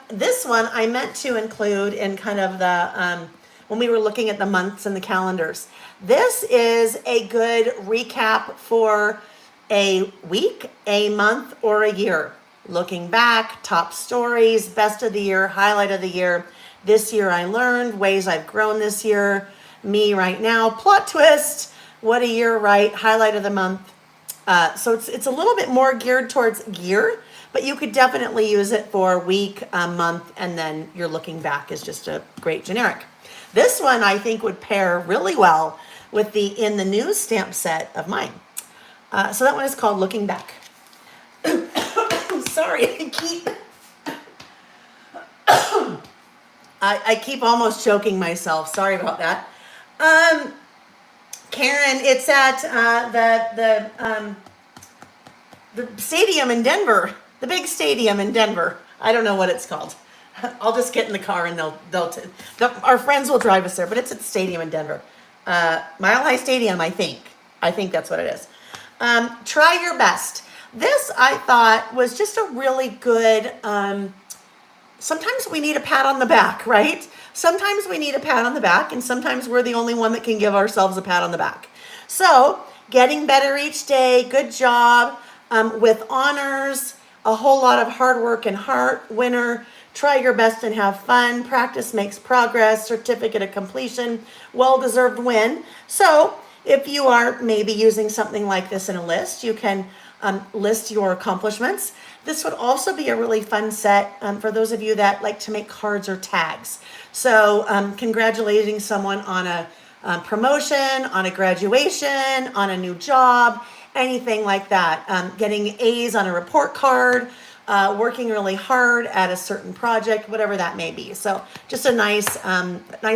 This one I meant to include in kind of the, when we were looking at the months and the calendars. This is a good recap for a week, a month, or a year. Looking back, top stories, best of the year, highlight of the year. This year I learned, ways I've grown this year, me right now, plot twist, what a year, right, highlight of the month. So it's a little bit more geared towards gear, but you could definitely use it for a week, a month, and then you're looking back is just a great generic. This one I think would pair really well with the In the News stamp set of mine. So that one is called Looking Back. Sorry, I keep almost choking myself. Sorry about that. Karen, it's at the stadium in Denver, the big stadium in Denver. I don't know what it's called. I'll just get in the car and our friends will drive us there, but it's at the stadium in Denver. Mile High Stadium, I think. I think that's what it is. Try your best. This, I thought, was just a really good, sometimes we need a pat on the back, right? Sometimes we need a pat on the back, and sometimes we're the only one that can give ourselves a pat on the back. So, getting better each day, good job, with honors, a whole lot of hard work and heart, winner, try your best and have fun, practice makes progress, certificate of completion, well-deserved win. So, if you are maybe using something like this in a list, you can list your accomplishments. This would also be a really fun set for those of you that like to make cards or tags. So congratulating someone on a promotion, on a graduation, on a new job, anything like that. Getting A's on a report card, working really hard at a certain project, whatever that may be. So just a nice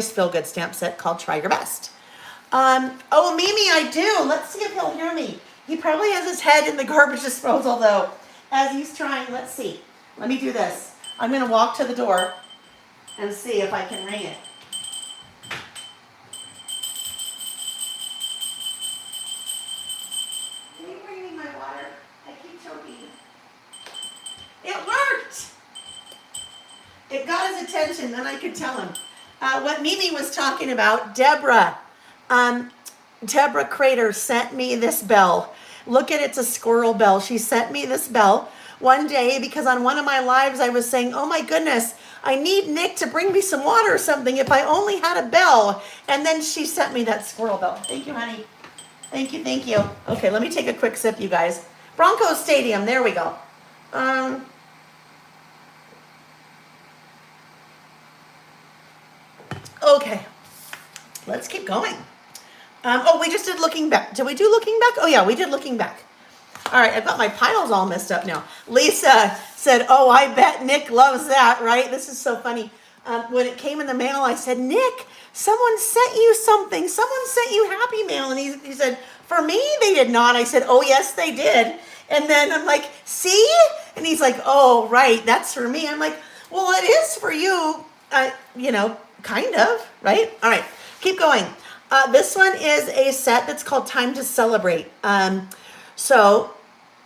feel-good stamp set called Try Your Best. Oh, Mimi, I do. Let's see if he'll hear me. He probably has his head in the garbage disposal, though, as he's trying. Let's see. Let me do this. I'm going to walk to the door and see if I can ring it. Can you bring me my water? I keep choking. It worked! It got his attention, then I could tell him. What Mimi was talking about, Deborah Crater sent me this bell. Look at it's a squirrel bell. She sent me this bell one day because on one of my lives I was saying, oh my goodness, I need Nick to bring me some water or something if I only had a bell. And then she sent me that squirrel bell. Thank you, honey. Thank you, thank you. Okay, let me take a quick sip, you guys. Broncos Stadium, there we go. Okay, let's keep going. Oh, we just did Looking Back. Did we do Looking Back? Oh, yeah, we did Looking Back. All right, I've got my piles all messed up now. Lisa said, oh, I bet Nick loves that, right? This is so funny. When it came in the mail, I said, Nick, someone sent you something. Someone sent you Happy Mail. And he said, for me, they did not. I said, oh, yes, they did. And then I'm like, see? And he's like, oh, right, that's for me. I'm like, Well, it is for you, kind of, right? All right, keep going. This one is a set that's called Time to Celebrate. So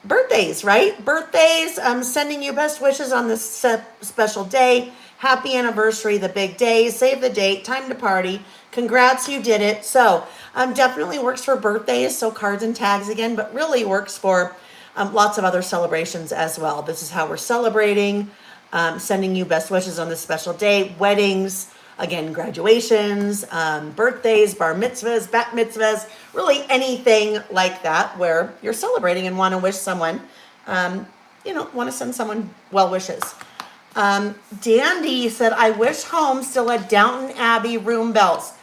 birthdays, right? Birthdays, I'm sending you best wishes on this special day. Happy anniversary, the big day. Save the date, time to party. Congrats, you did it. So, definitely works for birthdays, so cards and tags again, but really works for lots of other celebrations as well. This is how we're celebrating, sending you best wishes on this special day. Weddings, again, graduations, birthdays, bar mitzvahs, bat mitzvahs, really anything like that where you're celebrating and want to wish someone, want to send someone well wishes. Dandy said, I wish home still had Downton Abbey room bells.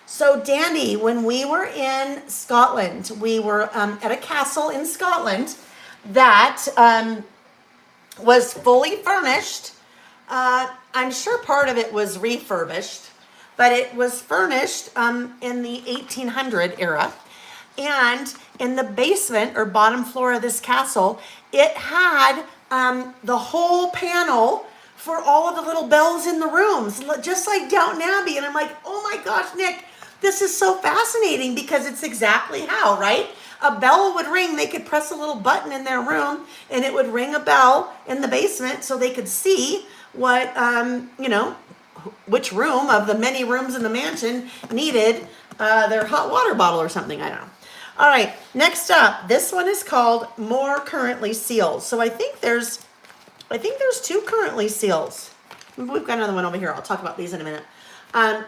So Dandy, when we were in Scotland, we were at a castle in Scotland that was fully furnished. I'm sure part of it was refurbished, but it was furnished in the 1800 era. And in the basement or bottom floor of this castle, it had the whole panel for all of the little bells in the rooms, just like Downton Abbey. And I'm like, oh my gosh, Nick, this is so fascinating because it's exactly how, right? A bell would ring, they could press a little button in their room and it would ring a bell in the basement so they could see what, which room of the many rooms in the mansion needed their hot water bottle or something, I don't know. All right, next up, this one is called More Currently Seals. So I think there's two currently seals. We've got another one over here. I'll talk about these in a minute.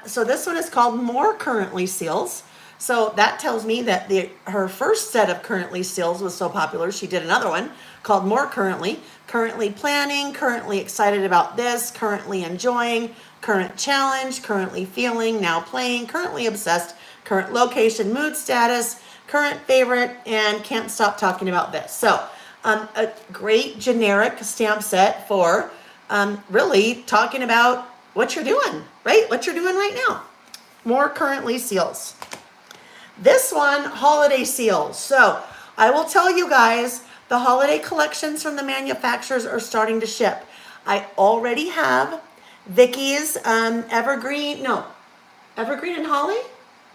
So this one is called More Currently Seals. So that tells me that her first set of currently seals was so popular, she did another one called More Currently. Currently planning, currently excited about this, currently enjoying, current challenge, currently feeling, now playing, currently obsessed, current location, mood status, current favorite, and can't stop talking about this. So a great generic stamp set for really talking about what you're doing, right? What you're doing right now. More currently seals. This one, holiday seals. So I will tell you guys, the holiday collections from the manufacturers are starting to ship. I already have Vicky's Evergreen and Holly.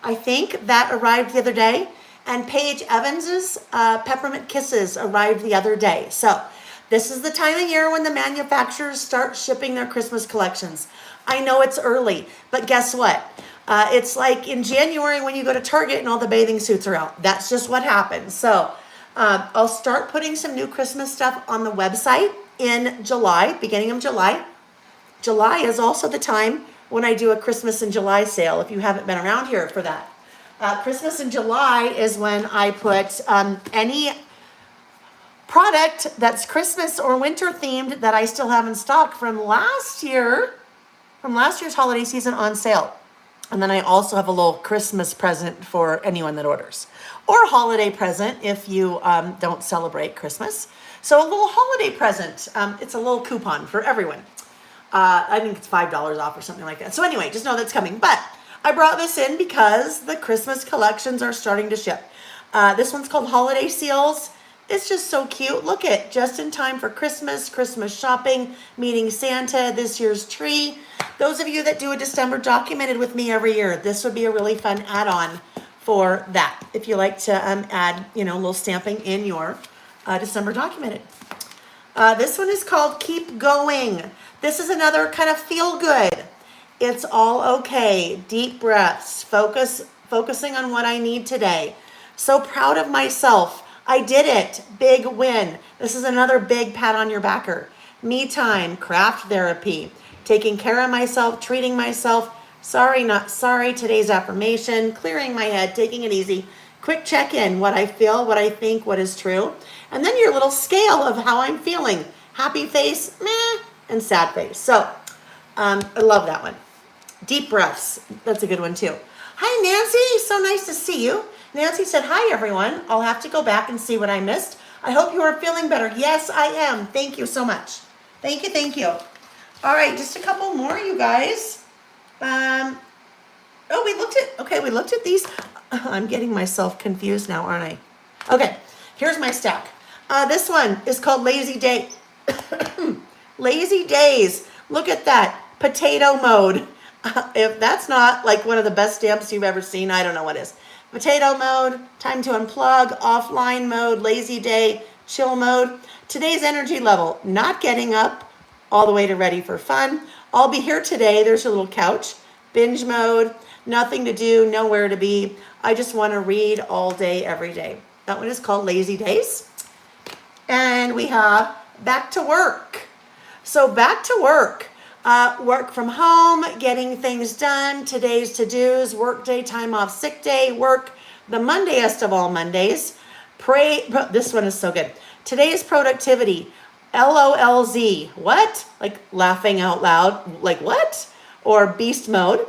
I think that arrived the other day. And Paige Evans's Peppermint Kisses arrived the other day. So this is the time of year when the manufacturers start shipping their Christmas collections. I know it's early, but guess what? It's like in January when you go to Target and all the bathing suits are out. That's just what happens. So I'll start putting some new Christmas stuff on the website in July, beginning of July. July is also the time when I do a Christmas in July sale, if you haven't been around here for that. Christmas in July is when I put any product that's Christmas or winter themed that I still have in stock from last year's holiday season on sale. And then I also have a little Christmas present for anyone that orders, or a holiday present if you don't celebrate Christmas. So a little holiday present. It's a little coupon for everyone. I think it's $5 off or something like that. So anyway, just know that's coming. But I brought this in because the Christmas collections are starting to ship. This one's called Holiday Seals. It's just so cute. Look at just in time for Christmas, Christmas shopping, meeting Santa, this year's tree. Those of you that do a December documented with me every year, this would be a really fun add-on for that. If you like to add, a little stamping in your December documented. This one is called Keep Going. This is another kind of feel good. It's all okay. Deep breaths. Focusing on what I need today. So proud of myself. I did it. Big win. This is another big pat on your backer. Me time. Craft therapy. Taking care of myself. Treating myself. Sorry, not sorry. Today's affirmation. Clearing my head. Taking it easy. Quick check-in. What I feel. What I think. What is true. And then your little scale of how I'm feeling. Happy face. Meh. And sad face. So I love that one. Deep breaths. That's a good one too. Hi, Nancy. So nice to see you. Nancy said, hi, everyone. I'll have to go back and see what I missed. I hope you are feeling better. Yes, I am. Thank you so much. Thank you. Thank you. All right. Just a couple more, you guys. We looked at these. I'm getting myself confused now, aren't I? Okay. Here's my stack. This one is called Lazy Day. Lazy Days. Look at that. Potato mode. If that's not like one of the best stamps you've ever seen, I don't know what is. Potato mode, time to unplug, offline mode, lazy day, chill mode. Today's energy level, not getting up all the way to ready for fun. I'll be here today. There's a little couch. Binge mode, nothing to do, nowhere to be. I just want to read all day, every day. That one is called Lazy Days. And we have back to work. So back to work. Work from home, getting things done, today's to-dos, work day, time off, sick day, work, the Mondayest of all Mondays. This one is so good. Today's productivity, LOLZ, what? Like laughing out loud, like what? Or beast mode.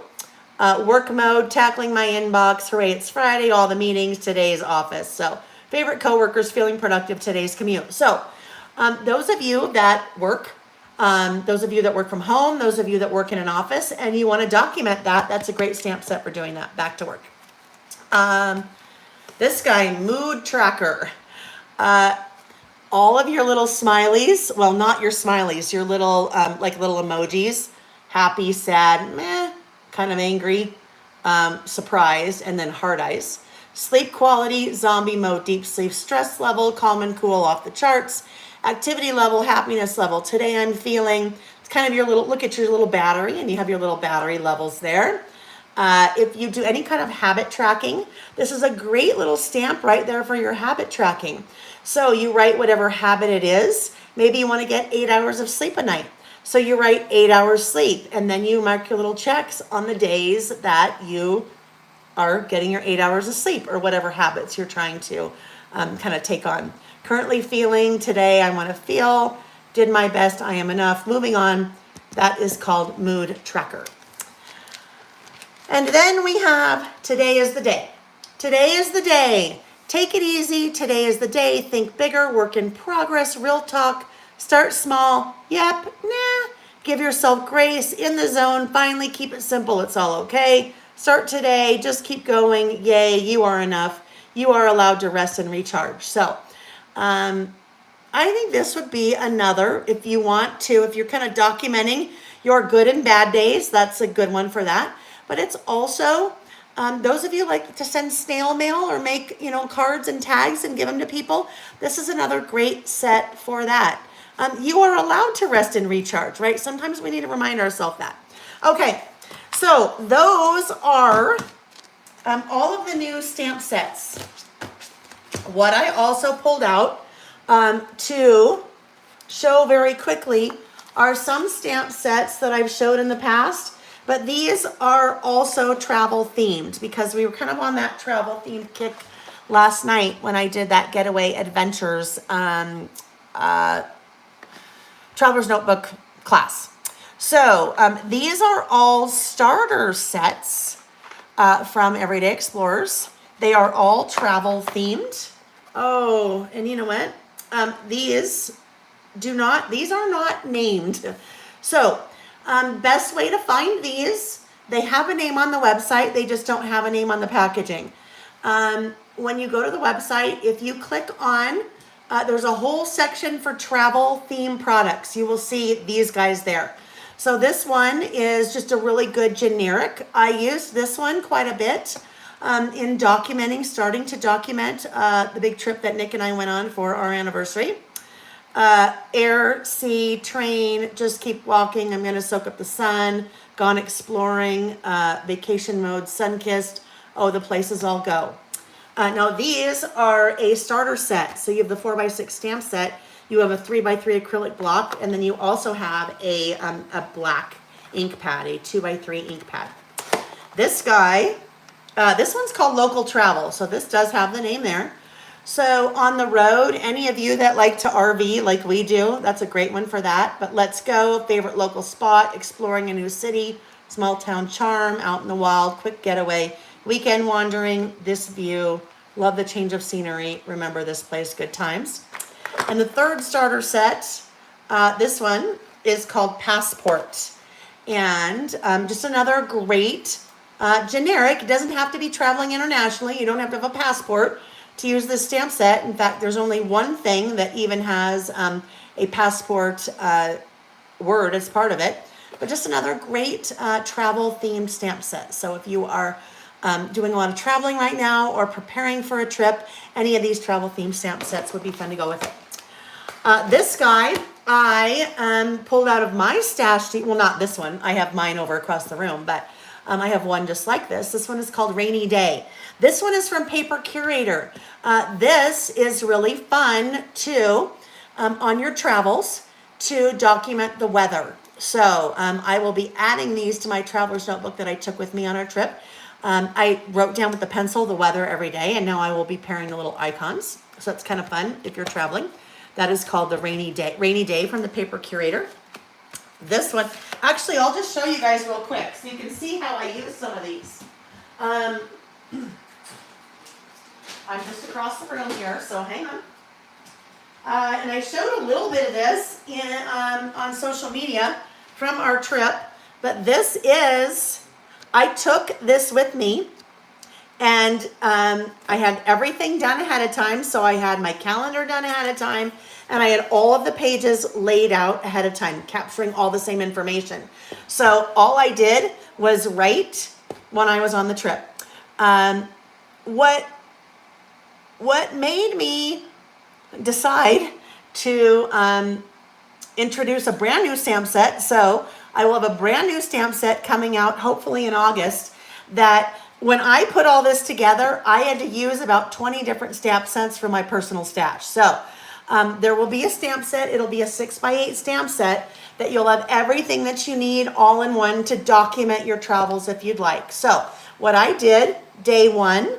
Work mode, tackling my inbox, hooray, it's Friday, all the meetings, today's office. So favorite coworkers, feeling productive, today's commute. So those of you that work, those of you that work from home, those of you that work in an office, and you want to document that, that's a great stamp set for doing that. Back to work. This guy, mood tracker. All of your little smileys, well, not your smileys, your little, like little emojis, happy, sad, meh, kind of angry, surprised, and then heart eyes. Sleep quality, zombie mode, deep sleep, stress level, calm and cool, off the charts. Activity level, happiness level. Today I'm feeling, it's kind of your little, look at your little battery, and you have your little battery levels there. If you do any kind of habit tracking, this is a great little stamp right there for your habit tracking. So you write whatever habit it is. Maybe you want to get 8 hours of sleep a night. So you write 8 hours sleep, and then you mark your little checks on the days that you are getting your 8 hours of sleep, or whatever habits you're trying to kind of take on. Currently feeling, today I want to feel, did my best, I am enough, moving on. That is called mood tracker. And then we have today is the day. Today is the day. Take it easy. Today is the day. Think bigger, work in progress, real talk. Start small. Yep, nah. Give yourself grace, in the zone. Finally, keep it simple. It's all okay. Start today. Just keep going. Yay, you are enough. You are allowed to rest and recharge. So, I think this would be another, if you want to, if you're kind of documenting your good and bad days, that's a good one for that. But it's also, those of you like to send snail mail or make, cards and tags and give them to people, this is another great set for that. You are allowed to rest and recharge, right? Sometimes we need to remind ourselves that. Okay, so those are all of the new stamp sets. What I also pulled out to show very quickly are some stamp sets that I've showed in the past, but these are also travel themed because we were kind of on that travel themed kick last night when I did that Getaway Adventures Traveler's Notebook class. So these are all starter sets from Everyday Explorers. They are all travel themed. Oh, and you know what? These are not named. So, best way to find these, they have a name on the website, they just don't have a name on the packaging. When you go to the website, if you click on, there's a whole section for travel theme products. You will see these guys there. So this one is just a really good generic. I used this one quite a bit in documenting, starting to document the big trip that Nick and I went on for our anniversary. Air, sea, train, just keep walking, I'm gonna soak up the sun, gone exploring, vacation mode, sun-kissed, oh, the places I'll go. Now these are a starter set. So you have the 4x6 stamp set, you have a 3x3 acrylic block, and then you also have a black ink pad, a 2x3 ink pad. This guy, this one's called Local Travel, so this does have the name there. So on the road, any of you that like to RV like we do, that's a great one for that. But let's go, favorite local spot, exploring a new city, small town charm, out in the wild, quick getaway, weekend wandering, this view, love the change of scenery, remember this place, good times. And the third starter set, this one is called Passport. And just another great generic, it doesn't have to be traveling internationally, you don't have to have a passport to use this stamp set. In fact, there's only one thing that even has a passport word as part of it, but just another great travel themed stamp set. So if you are doing a lot of traveling right now or preparing for a trip, any of these travel themed stamp sets would be fun to go with it. This guy I pulled out of my stash. Well, not this one. I have mine over across the room, but I have one just like this. This one is called Rainy Day. This one is from Paper Curator. This is really fun too on your travels to document the weather. So I will be adding these to my traveler's notebook that I took with me on our trip. I wrote down with the pencil the weather every day, and now I will be pairing the little icons. So it's kind of fun if you're traveling. That is called the Rainy Day from the Paper Curator. This one, actually, I'll just show you guys real quick so you can see how I use some of these. I'm just across the room here, so hang on. And I showed a little bit of this on social media from our trip, but this is, I took this with me, and I had everything done ahead of time. So I had my calendar done ahead of time, and I had all of the pages laid out ahead of time, capturing all the same information. So all I did was write when I was on the trip. What made me decide to introduce a brand new stamp set? So I will have a brand new stamp set coming out hopefully in August, that when I put all this together, I had to use about 20 different stamp sets for my personal stash. So there will be a stamp set. It'll be a 6x8 stamp set that you'll have everything that you need all in one to document your travels if you'd like. So what I did, day one,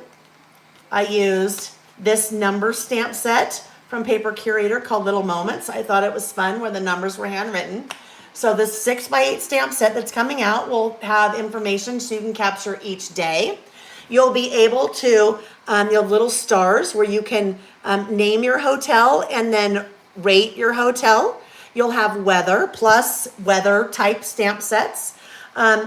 I used this number stamp set from Paper Curator called Little Moments. I thought it was fun where the numbers were handwritten. So this 6x8 stamp set that's coming out will have information so you can capture each day. You'll be able to, you have little stars where you can name your hotel and then rate your hotel. You'll have weather plus weather type stamp sets.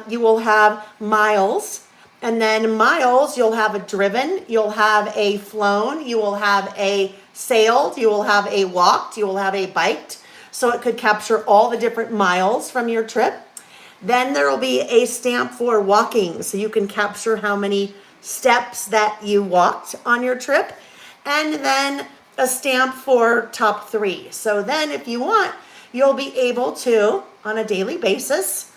You will have miles, and then miles, you'll have a driven, you'll have a flown, you will have a sailed, you will have a walked, you will have a biked. So it could capture all the different miles from your trip. Then there will be a stamp for walking, so you can capture how many steps that you walked on your trip. And then a stamp for top 3. So then if you want, you'll be able to, on a daily basis,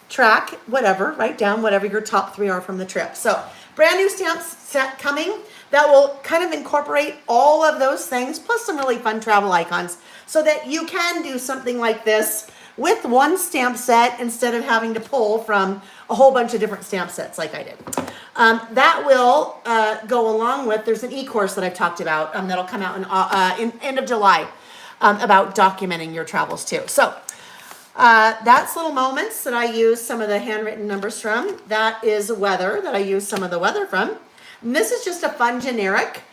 track whatever, write down whatever your top 3 are from the trip. So brand new stamp set coming that will kind of incorporate all of those things, plus some really fun travel icons, so that you can do something like this with one stamp set instead of having to pull from a whole bunch of different stamp sets like I did. That will go along with, there's an e-course that I've talked about that'll come out in end of July about documenting your travels too. So that's Little Moments that I use some of the handwritten numbers from. That is weather that I use some of the weather from. And this is just a fun generic.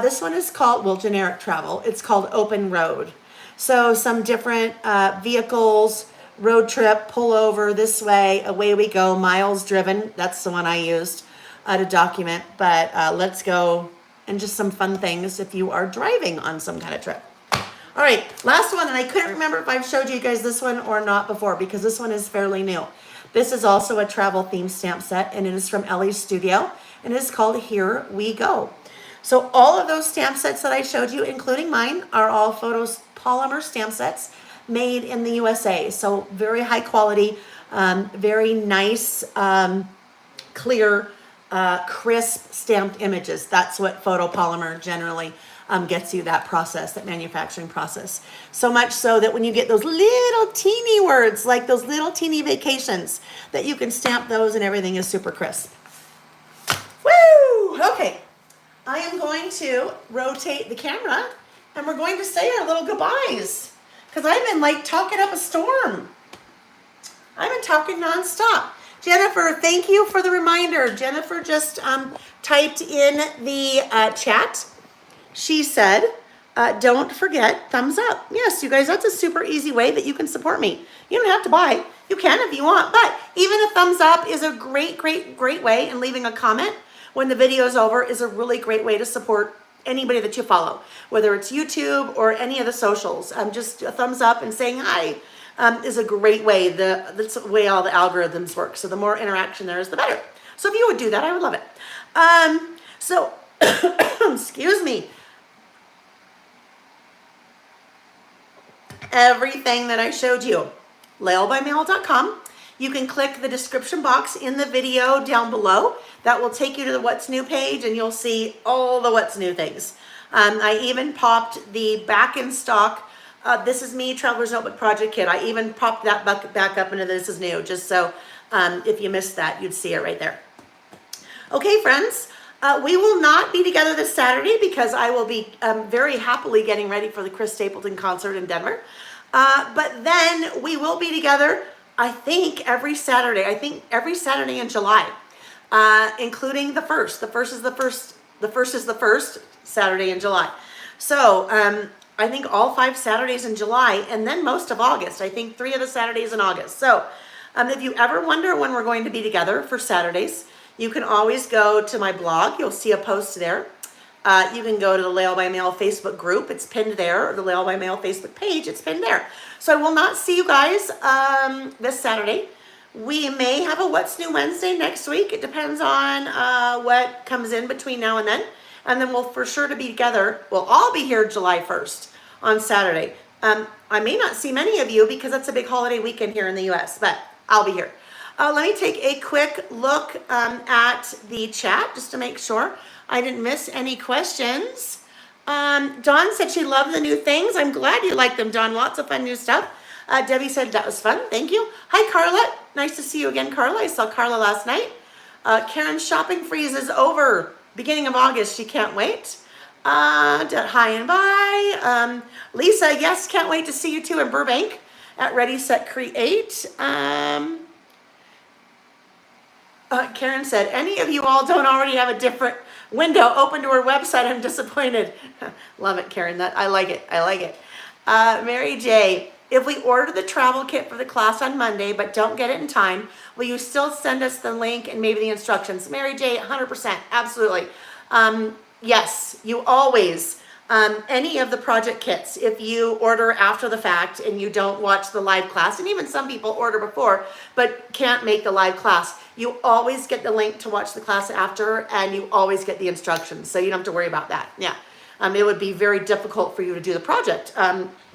This one is called, well, generic travel. It's called Open Road. So some different vehicles, road trip, pull over this way, away we go, miles driven. That's the one I used to document. But let's go, and just some fun things if you are driving on some kind of trip. All right, last one, and I couldn't remember if I've showed you guys this one or not before because this one is fairly new. This is also a travel themed stamp set, and it is from Ellie's Studio, and it is called Here We Go. So all of those stamp sets that I showed you, including mine, are all polymer stamp sets made in the USA. So very high quality, very nice, clear, crisp stamped images. That's what photopolymer generally gets you, that process, that manufacturing process. So much so that when you get those little teeny words, like those little teeny vacations, that you can stamp those and everything is super crisp. Woo! Okay. I am going to rotate the camera and we're going to say our little goodbyes because I've been like talking up a storm. I've been talking nonstop. Jennifer, thank you for the reminder. Jennifer just typed in the chat. She said, don't forget thumbs up. Yes, you guys, that's a super easy way that you can support me. You don't have to buy. You can if you want, but even a thumbs up is a great, great, great way, and leaving a comment when the video is over is a really great way to support anybody that you follow, whether it's YouTube or any of the socials. Just a thumbs up and saying hi is a great way. That's the way all the algorithms work. So the more interaction there is, the better. So if you would do that, I would love it. So, excuse me. Everything that I showed you, laelbymail.com. You can click the description box in the video down below. That will take you to the What's New page, and you'll see all the What's New things. I even popped the back in stock, This Is Me Traveler's Notebook Project Kit. I even popped that back up into This Is New, just so if you missed that, you'd see it right there. Okay, friends, we will not be together this Saturday because I will be very happily getting ready for the Chris Stapleton concert in Denver. But then we will be together, I think, every Saturday. I think every Saturday in July, including the first. The first is the first Saturday in July. So I think all 5 Saturdays in July, and then most of August. I think 3 of the Saturdays in August. So if you ever wonder when we're going to be together for Saturdays, you can always go to my blog. You'll see a post there. You can go to the Lael by Mail Facebook group. It's pinned there. Or the Lael by Mail Facebook page. It's pinned there. So I will not see you guys this Saturday. We may have a What's New Wednesday next week. It depends on what comes in between now and then. And then we'll for sure to be together. We'll all be here July 1st on Saturday. I may not see many of you because it's a big holiday weekend here in the U.S., but I'll be here. Let me take a quick look at the chat just to make sure I didn't miss any questions. Dawn said she loved the new things. I'm glad you like them, Dawn. Lots of fun new stuff. Debbie said that was fun. Thank you. Hi, Carla. Nice to see you again, Carla. I saw Carla last night. Karen's shopping freeze is over. Beginning of August. She can't wait. Hi and bye. Lisa, yes, can't wait to see you too in Burbank at Ready, Set, Create. Karen said, any of you all don't already have a different window open to her website? I'm disappointed. Love it, Karen. I like it. I like it. Mary J, if we order the travel kit for the class on Monday but don't get it in time, will you still send us the link and maybe the instructions? Mary J, 100%. Absolutely. Yes, you always, any of the project kits, if you order after the fact and you don't watch the live class, and even some people order before but can't make the live class, you always get the link to watch the class after, and you always get the instructions, so you don't have to worry about that. Yeah, it would be very difficult for you to do the project,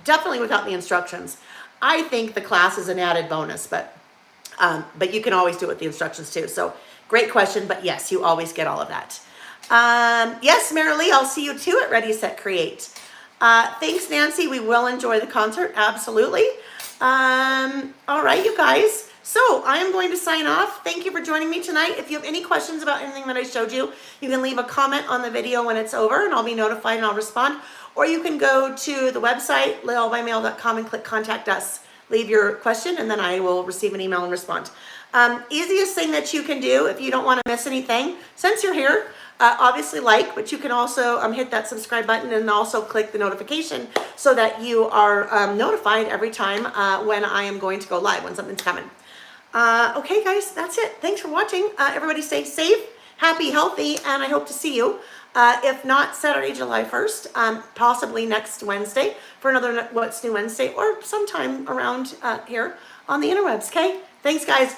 definitely without the instructions. I think the class is an added bonus, but you can always do it with the instructions too. So great question, but yes, you always get all of that. Yes, Marilee, I'll see you too at Ready, Set, Create. Thanks, Nancy. We will enjoy the concert. Absolutely. All right, you guys. So I am going to sign off. Thank you for joining me tonight. If you have any questions about anything that I showed you, you can leave a comment on the video when it's over and I'll be notified and I'll respond. Or you can go to the website, laelbymail.com, and click Contact Us. Leave your question and then I will receive an email and respond. Easiest thing that you can do if you don't want to miss anything, since you're here, obviously but you can also hit that subscribe button and also click the notification so that you are notified every time when I am going to go live, when something's coming. Okay, guys, that's it. Thanks for watching. Everybody stay safe, happy, healthy, and I hope to see you. If not Saturday, July 1st, possibly next Wednesday for another What's New Wednesday or sometime around here on the interwebs, okay? Thanks, guys.